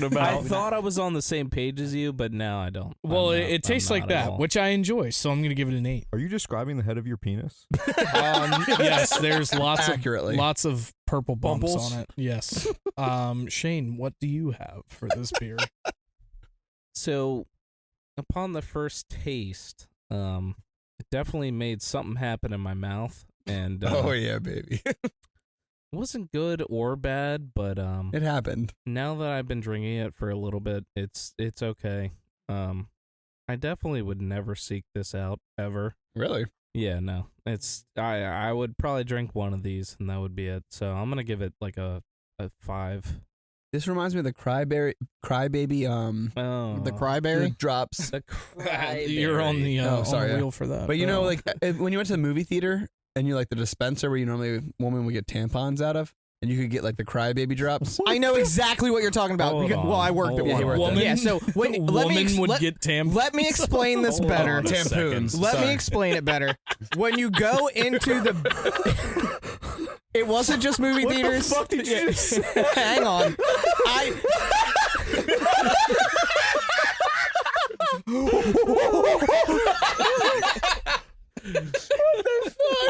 clue. I thought I was on the same page as you, but now I don't. Well, I'm not- it tastes I'm like not at that, all. which I enjoy, so I'm gonna give it an 8. Are you describing the head of your penis? Yes, there's Accurately. lots of purple bumps Bumbles? on it. Yes. Shane, what do you have for this beer? So, upon the first taste, it definitely made something happen in my mouth, and Oh, yeah, baby. wasn't good or bad, but It happened. now that I've been drinking it for a little bit, it's okay. I definitely would never seek this out ever. Really? Yeah, no. It's I would probably drink one of these and that would be it. So I'm gonna give it like a 5. This reminds me of the crybaby. Oh, The cryberry. drops. the You're on the Oh, sorry, on the yeah. wheel for that. But you know, like when you went to the movie theater and you like the dispenser where you normally woman would get tampons out of, and you could get like the crybaby drops. I know exactly what you're talking about. Hold Because, on, well, I worked at hold one. on. woman, Yeah, so when let me woman would let, get tampons. let me explain this Hold better. on a Tampoons. second. Let Sorry. me explain it better. When you go into the it wasn't just movie What theaters. the fuck did you just say? Hang on.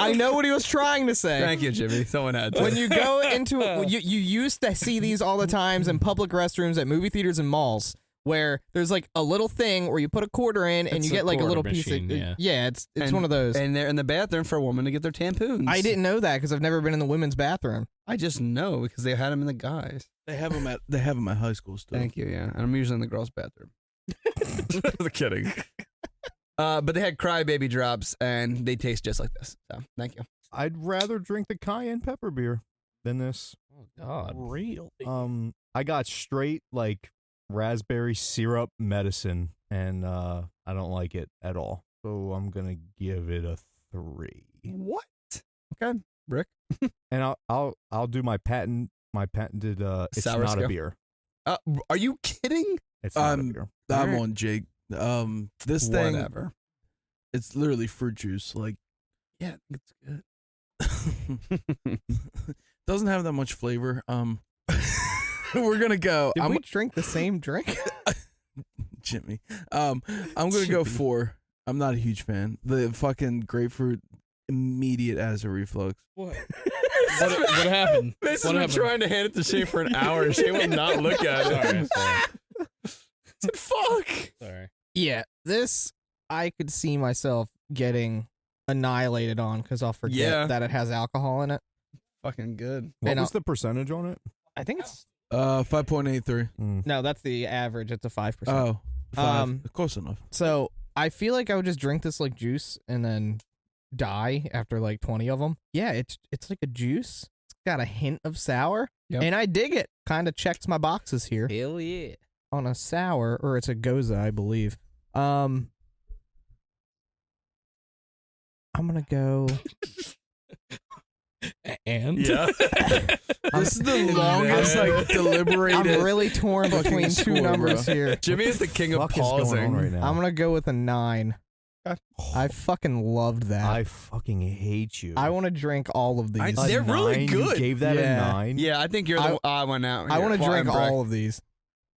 I know what he was trying to say. Thank you, Jimmy. Someone had to. When you go into it, you used to see these all the times in public restrooms at movie theaters and malls, where there's like a little thing where you put a quarter in and It's you a get like a quarter little machine, piece of yeah. it's And- one of those. and they're in the bathroom for a woman to get their tampoons. I didn't know that because I've never been in the women's bathroom. I just know because they had them in the guys. They have them at high school still. Thank you. Yeah, and I'm usually in the girls' bathroom. Just kidding. But they had crybaby drops, and they taste just like this. So thank you. I'd rather drink the cayenne pepper beer than this. Oh God. Really? I got straight like raspberry syrup medicine, and I don't like it at all. So I'm gonna give it a 3. What? Okay, Rick. And I'll do my patented it's Sour not scale? a beer. Are you kidding? It's not a beer. I'm Alright. on Jake. This thing, Whatever. it's literally fruit juice. Like, Yeah, it's good. doesn't have that much flavor. We're gonna go. Did I'm we drink the same drink? Jimmy. I'm gonna go 4. I'm not a huge fan. The fucking grapefruit, immediate as a reflux. What? what happened? Mason's What been happened? trying to hand it to Shane for an hour. Shane will not look at it. Sorry. Fuck. Sorry. Yeah, this I could see myself getting annihilated on because I'll forget Yeah. that it has alcohol in it. Fucking good. What And was the percentage on it? I think it's 5.83. no, that's the average. It's a 5%. Oh, 5. Um, Close enough. So I feel like I would just drink this like juice and then die after like 20 of them. Yeah, it's like a juice. It's got a hint of sour, Yep. and I dig it. Kind of checks my boxes here Hell yeah. on a sour, or it's a Gose, I believe. I'm gonna go. And Yeah. This is the longest like deliberated. I'm really torn between two score, numbers bro. here. Jimmy is the king of Fuck is going pausing. on right now? I'm gonna go with a 9. I fucking loved that. I fucking hate you. I want to drink all of these. They're really You good. gave that Yeah. a 9? Yeah, I think you're the odd one out. I want to Well, drink I'm Breck. all of these.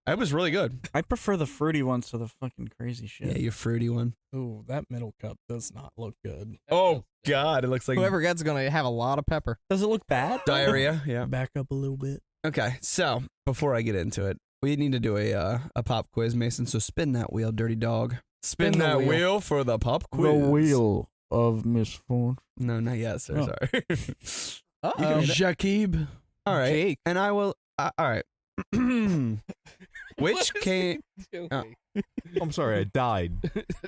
That was really good. I prefer the fruity ones to the fucking crazy Yeah, shit. you fruity one. ooh, that middle cup does not look good. Oh God, it looks like Whoever gets gonna have a lot of pepper. Does it look bad? diarrhea. Yeah. Back up a little bit. Okay, so before I get into it, we need to do a pop quiz, Mason. So spin that wheel, dirty dog. Spin Spin the that wheel. wheel for the pop quiz. The wheel of misfortune. No, not yet, sir. Oh. Sorry. Uh-oh. Jakib. All right, Jake. and I will. All right. Which came? Oh. I'm sorry, I died.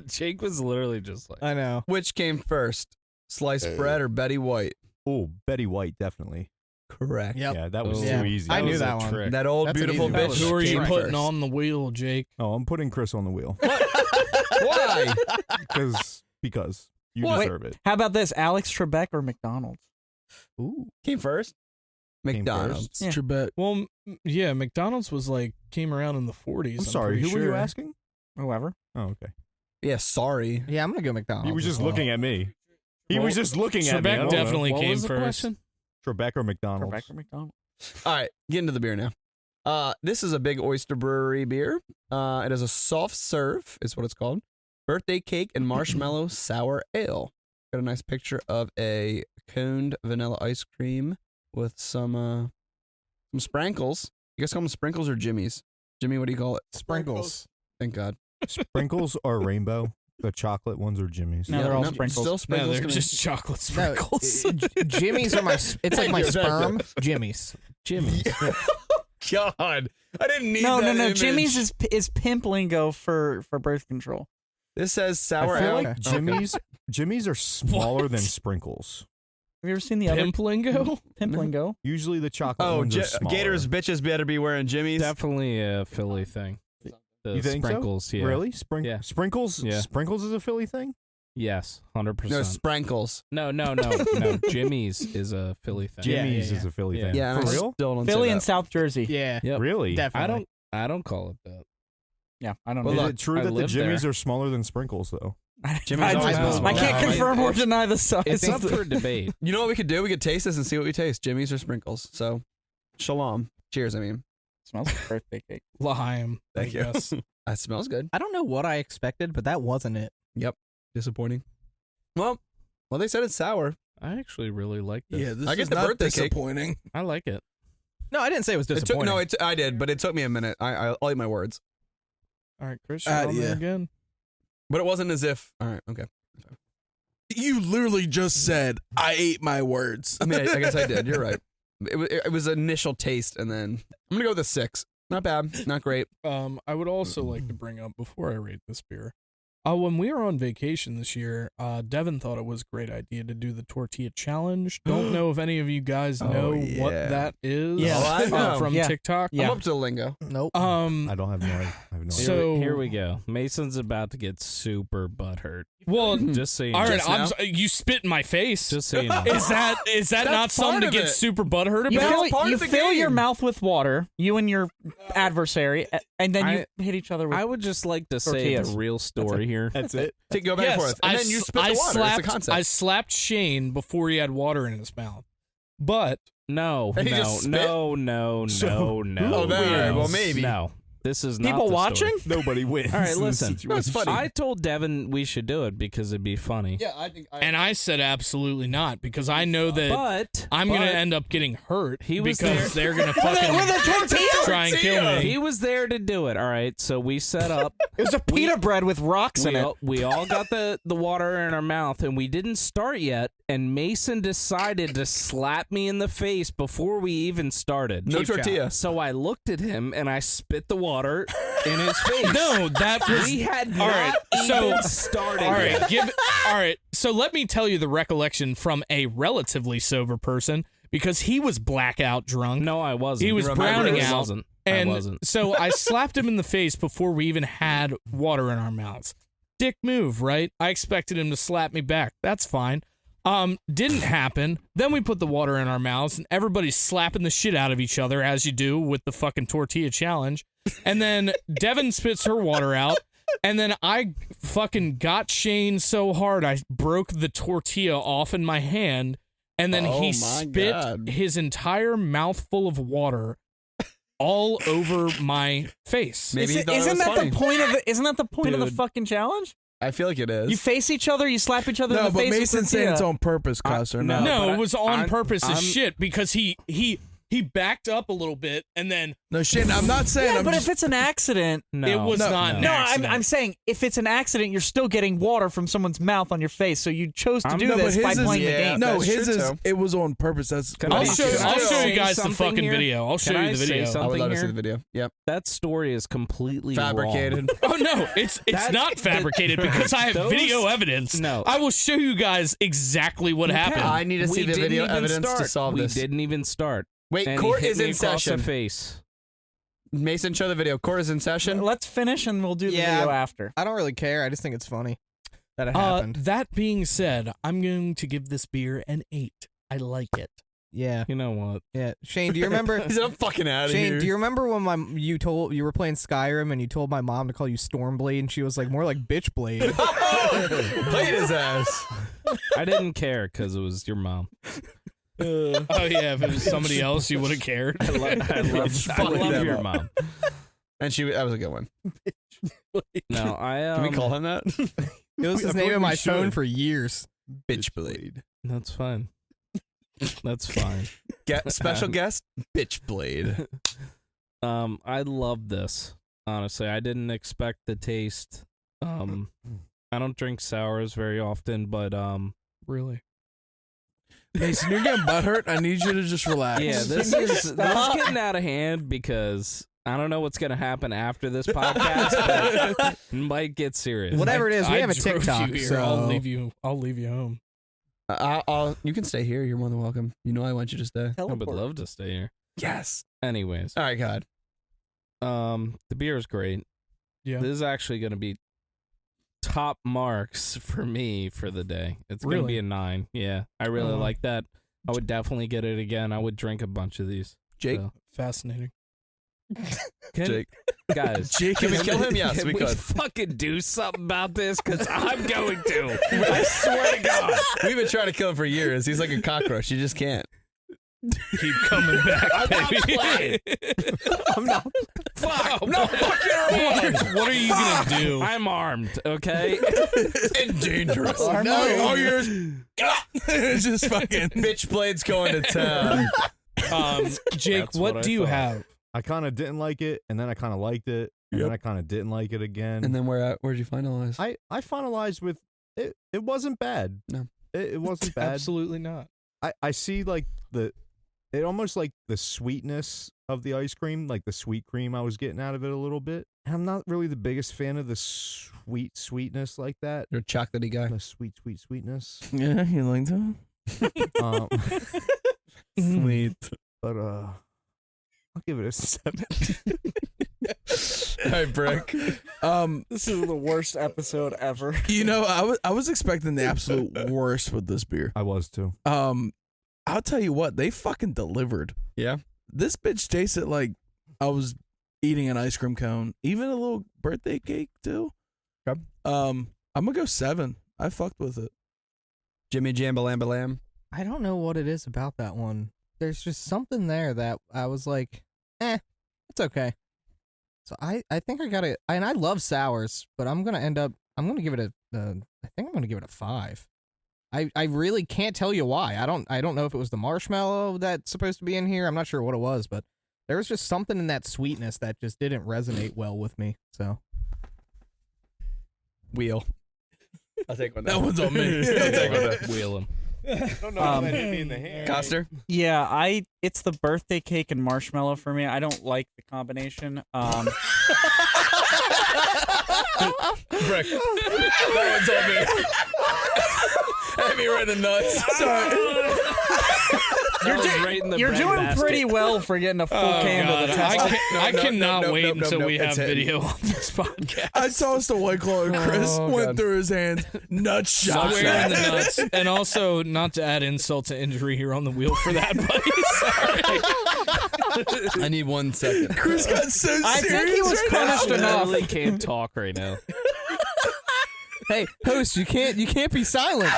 Jake was literally just like, I know. Which came first, sliced bread or Betty White? Oh, Betty White, definitely. Correct. Yep. Yeah, that was Oh. too easy. I knew was that a one. trick. That old That's an beautiful easy bitch. one. Who are you came putting first. on the wheel, Jake? Oh, I'm putting Chris on the wheel. Why? Because you What? deserve it. How about this? Alex Trebek or McDonald's? Ooh. Came first. Came McDonald's. Yeah. Trebek. Well, yeah, McDonald's was like came around in the 40s. I'm sorry, who pretty were you sure. asking? Whoever. Oh, okay. Yeah, sorry. Yeah, I'm gonna go McDonald's. He was just as well. looking at me. He was just looking at me. I Trebek don't know. definitely what came was the first. question? Trebek or McDonald's? Trebek or McDonald's? All right, get into the beer now. This is a big Oyster Brewery beer. It is a soft serve, is what it's called. Birthday cake and marshmallow sour ale. Got a nice picture of a coned vanilla ice cream with some sprinkles. You guys call them sprinkles or jimmies? Jimmy, what do you call it? Sprinkles. Thank God. Sprinkles are rainbow. The chocolate ones are Jimmy's. No, they're all nope, sprinkles. Still No, sprinkles. they're gonna- just chocolate No, sprinkles. Jimmy's are my. It's like my Thank you, thank sperm. Jimmy's. Jimmy's. God, I didn't need No, that no. image. Jimmy's is pimp lingo for birth control. This says sour I feel ale. like Jimmy's are smaller than Sprinkles. Have you ever seen the other Pimp lingo? pimp lingo? Usually the chocolate Oh, ones are smaller. Gators bitches better be wearing Jimmy's. Definitely a Philly thing. The You think sprinkles, so? yeah. Really? Yeah. Sprinkles? Yeah. Sprinkles is a Philly thing? Yes, 100%. No, sprinkles. No. Jimmy's is a Philly thing. Yeah, Jimmy's yeah, is a Philly yeah. thing. Yeah, and For I real? still don't Philly say and that. South Jersey. Yeah. Yep. Really? Definitely. I don't call it that. Yeah, I don't Well, know. Is look, it true I that the live Jimmy's there. are smaller than Sprinkles, though? Jimmy's I, always just- been I can't small. confirm or deny the size. It's of up the- for debate. You know what we could do? We could taste this and see what we taste. Jimmy's or sprinkles. So, shalom. Cheers, I mean. Smells like birthday cake. Lime. Thank I you. guess. That smells good. I don't know what I expected, but that wasn't it. Disappointing. Well, they said it's sour. I actually really like this. Yeah, this I get is the not birthday cake. disappointing. I like it. No, I didn't say it was It took, disappointing. I did, but it took me a minute. I'll eat my words. All right, Chris, you're on yeah. there again. But it wasn't as if. All right, okay. You literally just said, I ate my words. I mean, I guess I did. You're right. It was initial taste, and then I'm gonna go with a 6. Not bad, not great. I would also like to bring up before I rate this beer. When we were on vacation this year, Devin thought it was a great idea to do the tortilla challenge. Don't know if any of you guys know what yeah. that is. Yeah. Oh, I know. From Yeah. TikTok. Yeah. I'm up to the lingo. Nope. I don't have no idea. I have no idea. So- Here we go. Mason's about to get super butthurt. Well, Just so you know. all right. Just now? You spit in my face. Just so you know. Is that That's not something to part get of it. super butthurt You about? That's part you of the fill your game. mouth with water, you and your adversary, and then you hit each other with. I would just like to say Tortillas. the real story here. That's it. Go back and forth, and I then you s- spit the I water. Slapped, it's a concept. I slapped Shane before he had water in his mouth. But No, And he no, just spit? no. Oh, there, well, maybe. No, this is not People the watching? story. Nobody wins. All right, in this listen. situation. No, it's funny. I told Devin we should do it because it'd be funny. yeah, I think. and I said absolutely not because I know that But I'm gonna but end up getting hurt He was because they're gonna fucking try and kill me. he was there to do it. All right, so we set up. it was a pita bread with rocks in it. We all got the water in our mouth, and we didn't start yet. And Mason decided to slap me in the face before we even started. No tortilla. So I looked at him and I spit the water in his face. No, that was We had all not right. even So started. all right, yet. all right. So let me tell you the recollection from a relatively sober person because he was blackout drunk. No, I wasn't. He was Remember, browning I out. wasn't. And I wasn't. so I slapped him in the face before we even had water in our mouths. Dick move, right? I expected him to slap me back. That's fine. Didn't happen. Then we put the water in our mouths, and everybody's slapping the shit out of each other, as you do with the fucking tortilla challenge. And then Devin spits her water out, and then I fucking got Shane so hard I broke the tortilla off in my hand, and then he spit his entire mouthful of water all over my face. Maybe isn't that the point of the fucking challenge? I feel like it is. You face each other, you slap each other in the face. No, but Mason's saying it's on purpose, Cuss, or not? No, it was on purpose as shit because he backed up a little bit and then. No, Shane, I'm not saying. Yeah, but if it's an accident, it was not. No, an accident. I'm saying if it's an accident, you're still getting water from someone's mouth on your face. So you chose to do this by playing the game. No, his is. It was on purpose. That's. I'll show you guys the fucking video. I'll show you the video. I would love to see the video. Yep. That story is completely fabricated. wrong. Oh no, it's not fabricated because I have video evidence. No, I will show you guys exactly what happened. I need to see the video evidence to solve this. We didn't even start. Wait, and court he hit is me in across session. The face. Mason, show the video. Court is in session. Let's finish and we'll do the video after. I don't really care. I just think it's funny that it happened. That being said, I'm going to give this beer an 8. I like it. Yeah. You know what? Yeah. Shane, do you remember? He said, I'm fucking out of here. Shane, do you remember when you were playing Skyrim and you told my mom to call you Stormblade and she was like more like Bitchblade? Played his ass. I didn't care because it was your mom. Oh yeah, if it was somebody else, you would have cared. I love your mom. And that was a good one. No, Can we call him that? It was his name on my phone for years. Bitchblade. That's fine. That's fine. Special guest, Bitchblade. I love this. Honestly, I didn't expect the taste. I don't drink sours very often, but Really. Mason, you're getting butthurt. I need you to just relax. yeah, this is getting out of hand because I don't know what's gonna happen after this podcast, but it might get serious. Whatever it is, we have a drove TikTok. you here. So I'll leave you home. You can stay here. You're more than welcome. You know I want you to stay. I would love to stay here. Yes. Anyways, All right, God. the beer is great. Yeah. This is actually gonna be top marks for me for the day. It's gonna be a 9. Yeah, I really like that. I would definitely get it again. I would drink a bunch of these. Jake. So. Fascinating. Jake. Guys, Jake, can we kill him? Yes, can we we could. fucking do something about this? Because I'm going to. I swear to God. We've been trying to kill him for years. He's like a cockroach. You just can't. Keep coming back, I'm not baby. playing. I'm not. Fuck. I'm not fucking around. What are you gonna do? I'm armed, okay? And dangerous. No, all yours. It's just fucking. Bitchblade's going to town. Jake, That's what what do I you thought. have? I kind of didn't like it, and then I kind of liked it, and then I kind of didn't like it again. And then where'd you finalize? I finalized with it. It wasn't bad. No. It wasn't bad. Absolutely not. I see like it almost like the sweetness of the ice cream, like the sweet cream I was getting out of it a little bit. And I'm not really the biggest fan of the sweetness like that. You're a chocolatey guy. The sweetness. Yeah, you like that? Sweet. But I'll give it a 7. Hey, Brick. This is the worst episode ever. You know, I was expecting the absolute worst with this beer. I was too. I'll tell you what, they fucking delivered. Yeah. This bitch tasted like I was eating an ice cream cone, even a little birthday cake too. Okay. I'm gonna go 7. I fucked with it. Jimmy Jambalamba Lamb. I don't know what it is about that one. There's just something there that I was like, it's okay. So I think I got it, and I love sours, but I'm gonna give it a 5. I really can't tell you why. I don't know if it was the marshmallow that's supposed to be in here. I'm not sure what it was, but there was just something in that sweetness that just didn't resonate well with me. So Wheel. I'll take one. That one's on me. I'll take one. Wheel him. I don't know how that hit me in the hand. Coster. Yeah, it's the birthday cake and marshmallow for me. I don't like the combination. Brick. That one's on me. Hit me right in the nuts. Sorry. You're doing pretty well for getting a full can of the test. I cannot wait until we it's have hitting. video on this podcast. I tossed a White Claw and Chris went through his hands. Nut shot. Swear in the nuts. And also, not to add insult to injury here on the wheel for that, buddy. Sorry. I need 1 second. Chris got so serious. I think he was punished I enough. literally can't talk right now. Hey, host, you can't be silent.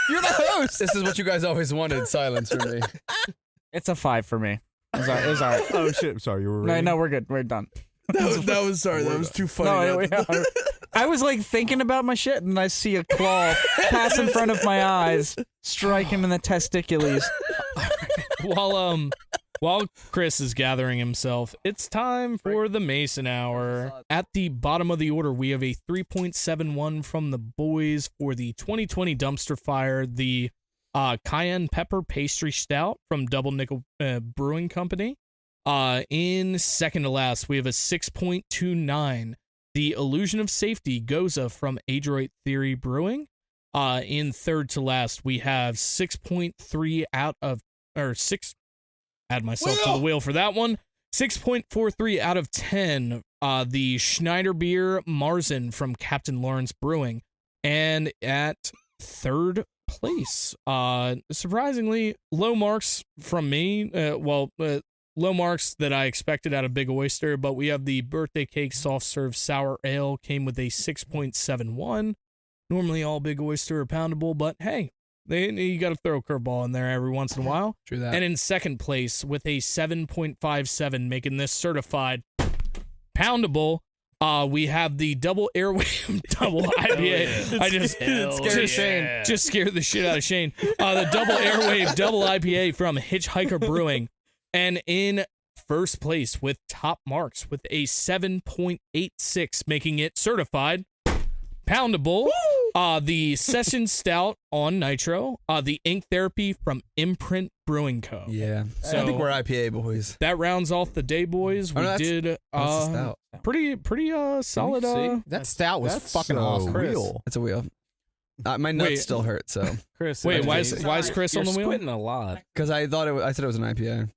You're the host. This is what you guys always wanted, silence from me. It's a 5 for me. It was all right. Oh shit! Sorry, you were. Ready? No, we're good. We're done. That was sorry. That was too funny. No, I was like thinking about my shit, and I see a claw pass in front of my eyes, strike him in the testicules. While Chris is gathering himself, it's time for the Mason Hour. At the bottom of the order, we have a 3.71 from the boys for the 2020 dumpster fire, the Cayenne Pepper Pastry Stout from Double Nickle Brewing Company. In second to last, we have a 6.29, the Illusion of Safety Gose from Adroit Theory Brewing. In third to last, we have 6.3 add myself to the wheel for that one. 6.43 out of 10. The Schneider Bier Marzen from Captain Lawrence Brewing. And at third place, surprisingly, low marks from me. Low marks that I expected out of Big Oyster, but we have the Birthday Cake Softserve Sour Ale, came with a 6.71. Normally all Big Oyster are poundable, but hey, you got to throw a curveball in there every once in a while. True that. And in second place with a 7.57, making this certified poundable, we have the Double Airwave Double IPA. I just scared Shane. Just scared the shit out of Shane. The Double Airwave Double IPA from Hitchhiker Brewing. And in first place with top marks with a 7.86, making it certified poundable. The Session Stout on Nitro, the Ink Therapy from Imprint Brewing Co. Yeah. So I think we're IPA boys. that rounds off the day, boys. We did That's a stout. pretty solid. see? That stout was That's fucking so awesome. real. It's a wheel. My nuts Wait. still hurt, so Chris, Wait, why you're is Chris on the wheel? squinting a lot. because I said it was an IPA.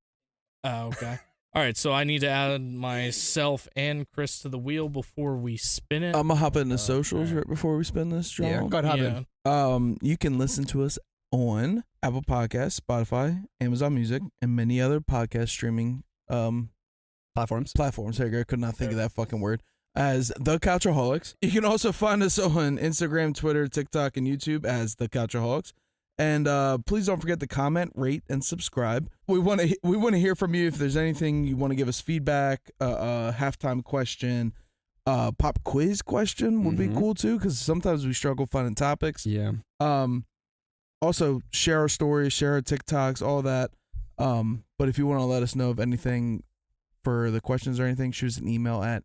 Oh, okay. All right, so I need to add myself and Chris to the wheel before we spin it. I'm gonna hop into socials right before we spin this, John. Yeah, go ahead, hop in. You can listen to us on Apple Podcasts, Spotify, Amazon Music, and many other podcast streaming Platforms. There you go. Could not think of that fucking word. As the Couchaholics. You can also find us on Instagram, Twitter, TikTok, and YouTube as the Couchaholics. And please don't forget to comment, rate, and subscribe. We want to hear from you if there's anything you want to give us feedback. Halftime question, pop quiz question would be cool too, because sometimes we struggle finding topics. Yeah. Also share our stories, share our TikToks, all that. But if you want to let us know of anything for the questions or anything, shoot us an email at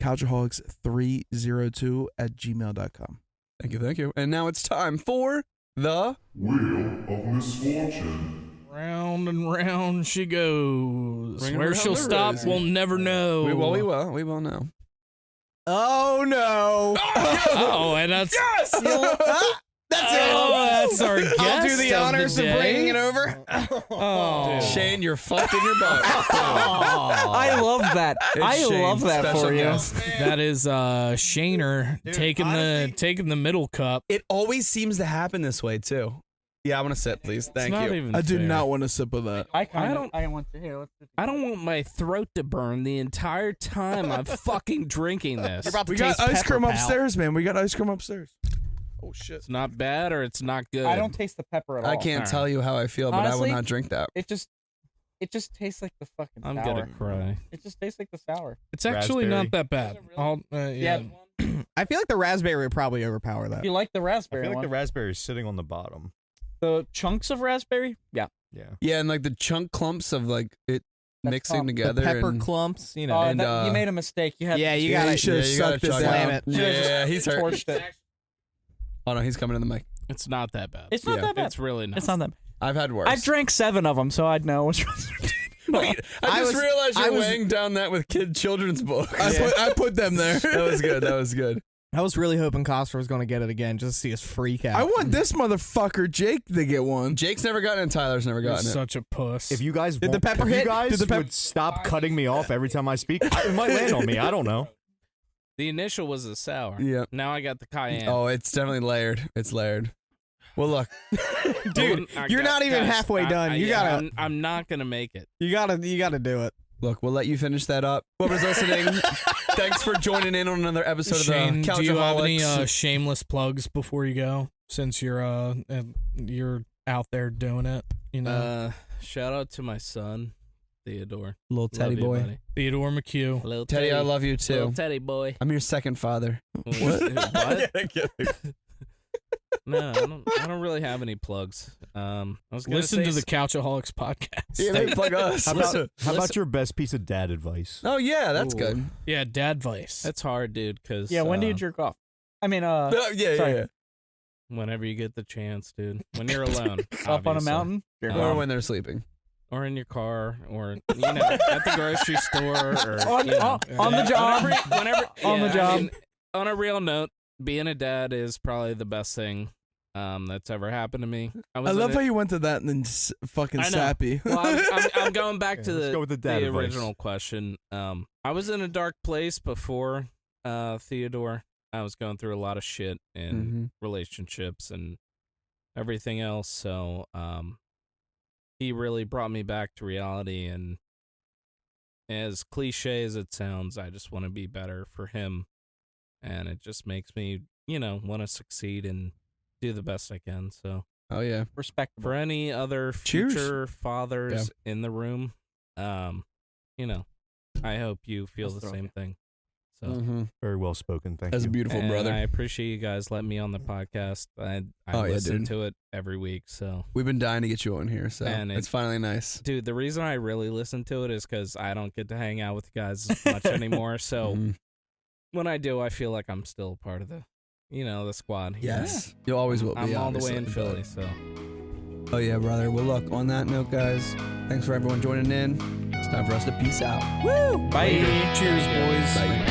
couchaholics302@gmail.com. Thank you. And now it's time for the Wheel of Misfortune. Round and round she goes. Bring it Where around she'll the stop, rosy. we'll never know. We will know. Oh no! Oh, and that's That's that's our guest. I'll do the of honors the of day. bringing it over. Oh, Shane, you're fucked in your butt. I love that. I It's love Shane's that special for you. guest. that is Shaner taking the middle cup. It always seems to happen this way too. Yeah, I want to sit, please. Thank It's not you. even I do fair. not want to sip of that. I don't- want to hear. I don't want my throat to burn the entire time I'm fucking drinking this. We got ice cream upstairs, man. We got ice cream upstairs. Oh shit. It's not bad or it's not good. I don't taste the pepper at all. I can't tell you how I feel, but I Honestly, will not drink that. It just tastes like the fucking I'm sour. gonna cry. It just tastes like the sour. It's actually Raspberry. not that bad. Yeah. I feel like the raspberry would probably overpower that. You like the I raspberry feel like one? the raspberry is sitting on the bottom. The chunks of raspberry? Yeah. Yeah. Yeah, and like the chunk clumps of like it That's mixing called the together. The pepper and, clumps, you know. And, you made a mistake. You had yeah, you Yeah, gotta. you should have you sucked gotta this slam out. it. Yeah, he's hurt. torched it. Oh no, he's coming in the mic. It's not that bad. It's not Yeah. that bad. It's really not. It's not that bad. I've had worse. I've drank 7 of them, so I'd know which ones. Wait, I just realized I you're was- weighing down that with children's books. I put them there. That was good. I was really hoping Coster was going to get it again just to see us freak out. I want this motherfucker Jake to get one. Jake's never gotten it and Tyler's never You're gotten it. such a puss. If you guys Did the pepper hit? You guys Did the pep- would stop cutting me off every time I speak, it might land on me. I don't know. The initial was a sour. Yeah. Now I got the cayenne. Oh, it's definitely layered. It's layered. Well, look, Dude, you're not even halfway done. You gotta. I'm not gonna make it. You gotta do it. look. We'll let you finish that up. Whoever's listening, thanks for joining in on another episode Shane, of the Couchaholics. do you have any shameless plugs before you go? Since you're out there doing it, you know. Shout out to my son, Theodore. Little Teddy Love you, boy. buddy. Theodore McHugh. Little Teddy, I love you Little too. Teddy boy. I'm your second father. What? No, I don't really have any plugs. I was gonna Listen say to the Couchaholics podcast. Yeah, maybe plug us. How about your best piece of dad advice? Oh yeah, that's Ooh. good. Yeah, dad vice. That's hard, dude. Cause Yeah, when do you jerk off? I mean, Yeah. sorry. whenever you get the chance, dude. When you're alone, up on a obviously. mountain? Jerk Um, Or off. when they're sleeping. or in your car, or at the grocery store, or on, you know. on the job. Whenever On the yeah, job. I mean, on a real note, being a dad is probably the best thing that's ever happened to me. I love how you went to that and then fucking I know. sappy. Well, I'm going back to let's go with the dad advice. original question. I was in a dark place before Theodore. I was going through a lot of shit in relationships and everything else. So he really brought me back to reality. And as cliche as it sounds, I just want to be better for him. And it just makes me, want to succeed and do the best I can. So Oh yeah. Respectable. for any other Cheers. future fathers in the room, I hope you feel Let's the throw same thing. So Very well spoken. Thank That's you. beautiful, and brother. I appreciate you guys letting me on the podcast. I Oh, yeah, listen dude. to it every week. So, We've been dying to get you on here, so And it's finally nice. dude, the reason I really listen to it is because I don't get to hang out with you guys as much anymore. So Mhm. when I do, I feel like I'm still part of the, the squad. here. Yes, you always will be. I'm all the way in obviously, Philly. So. but- Oh yeah, brother. Well, look. On that note, guys, thanks for everyone joining in. It's time for us to peace out. Bye. Cheers, boys. Bye.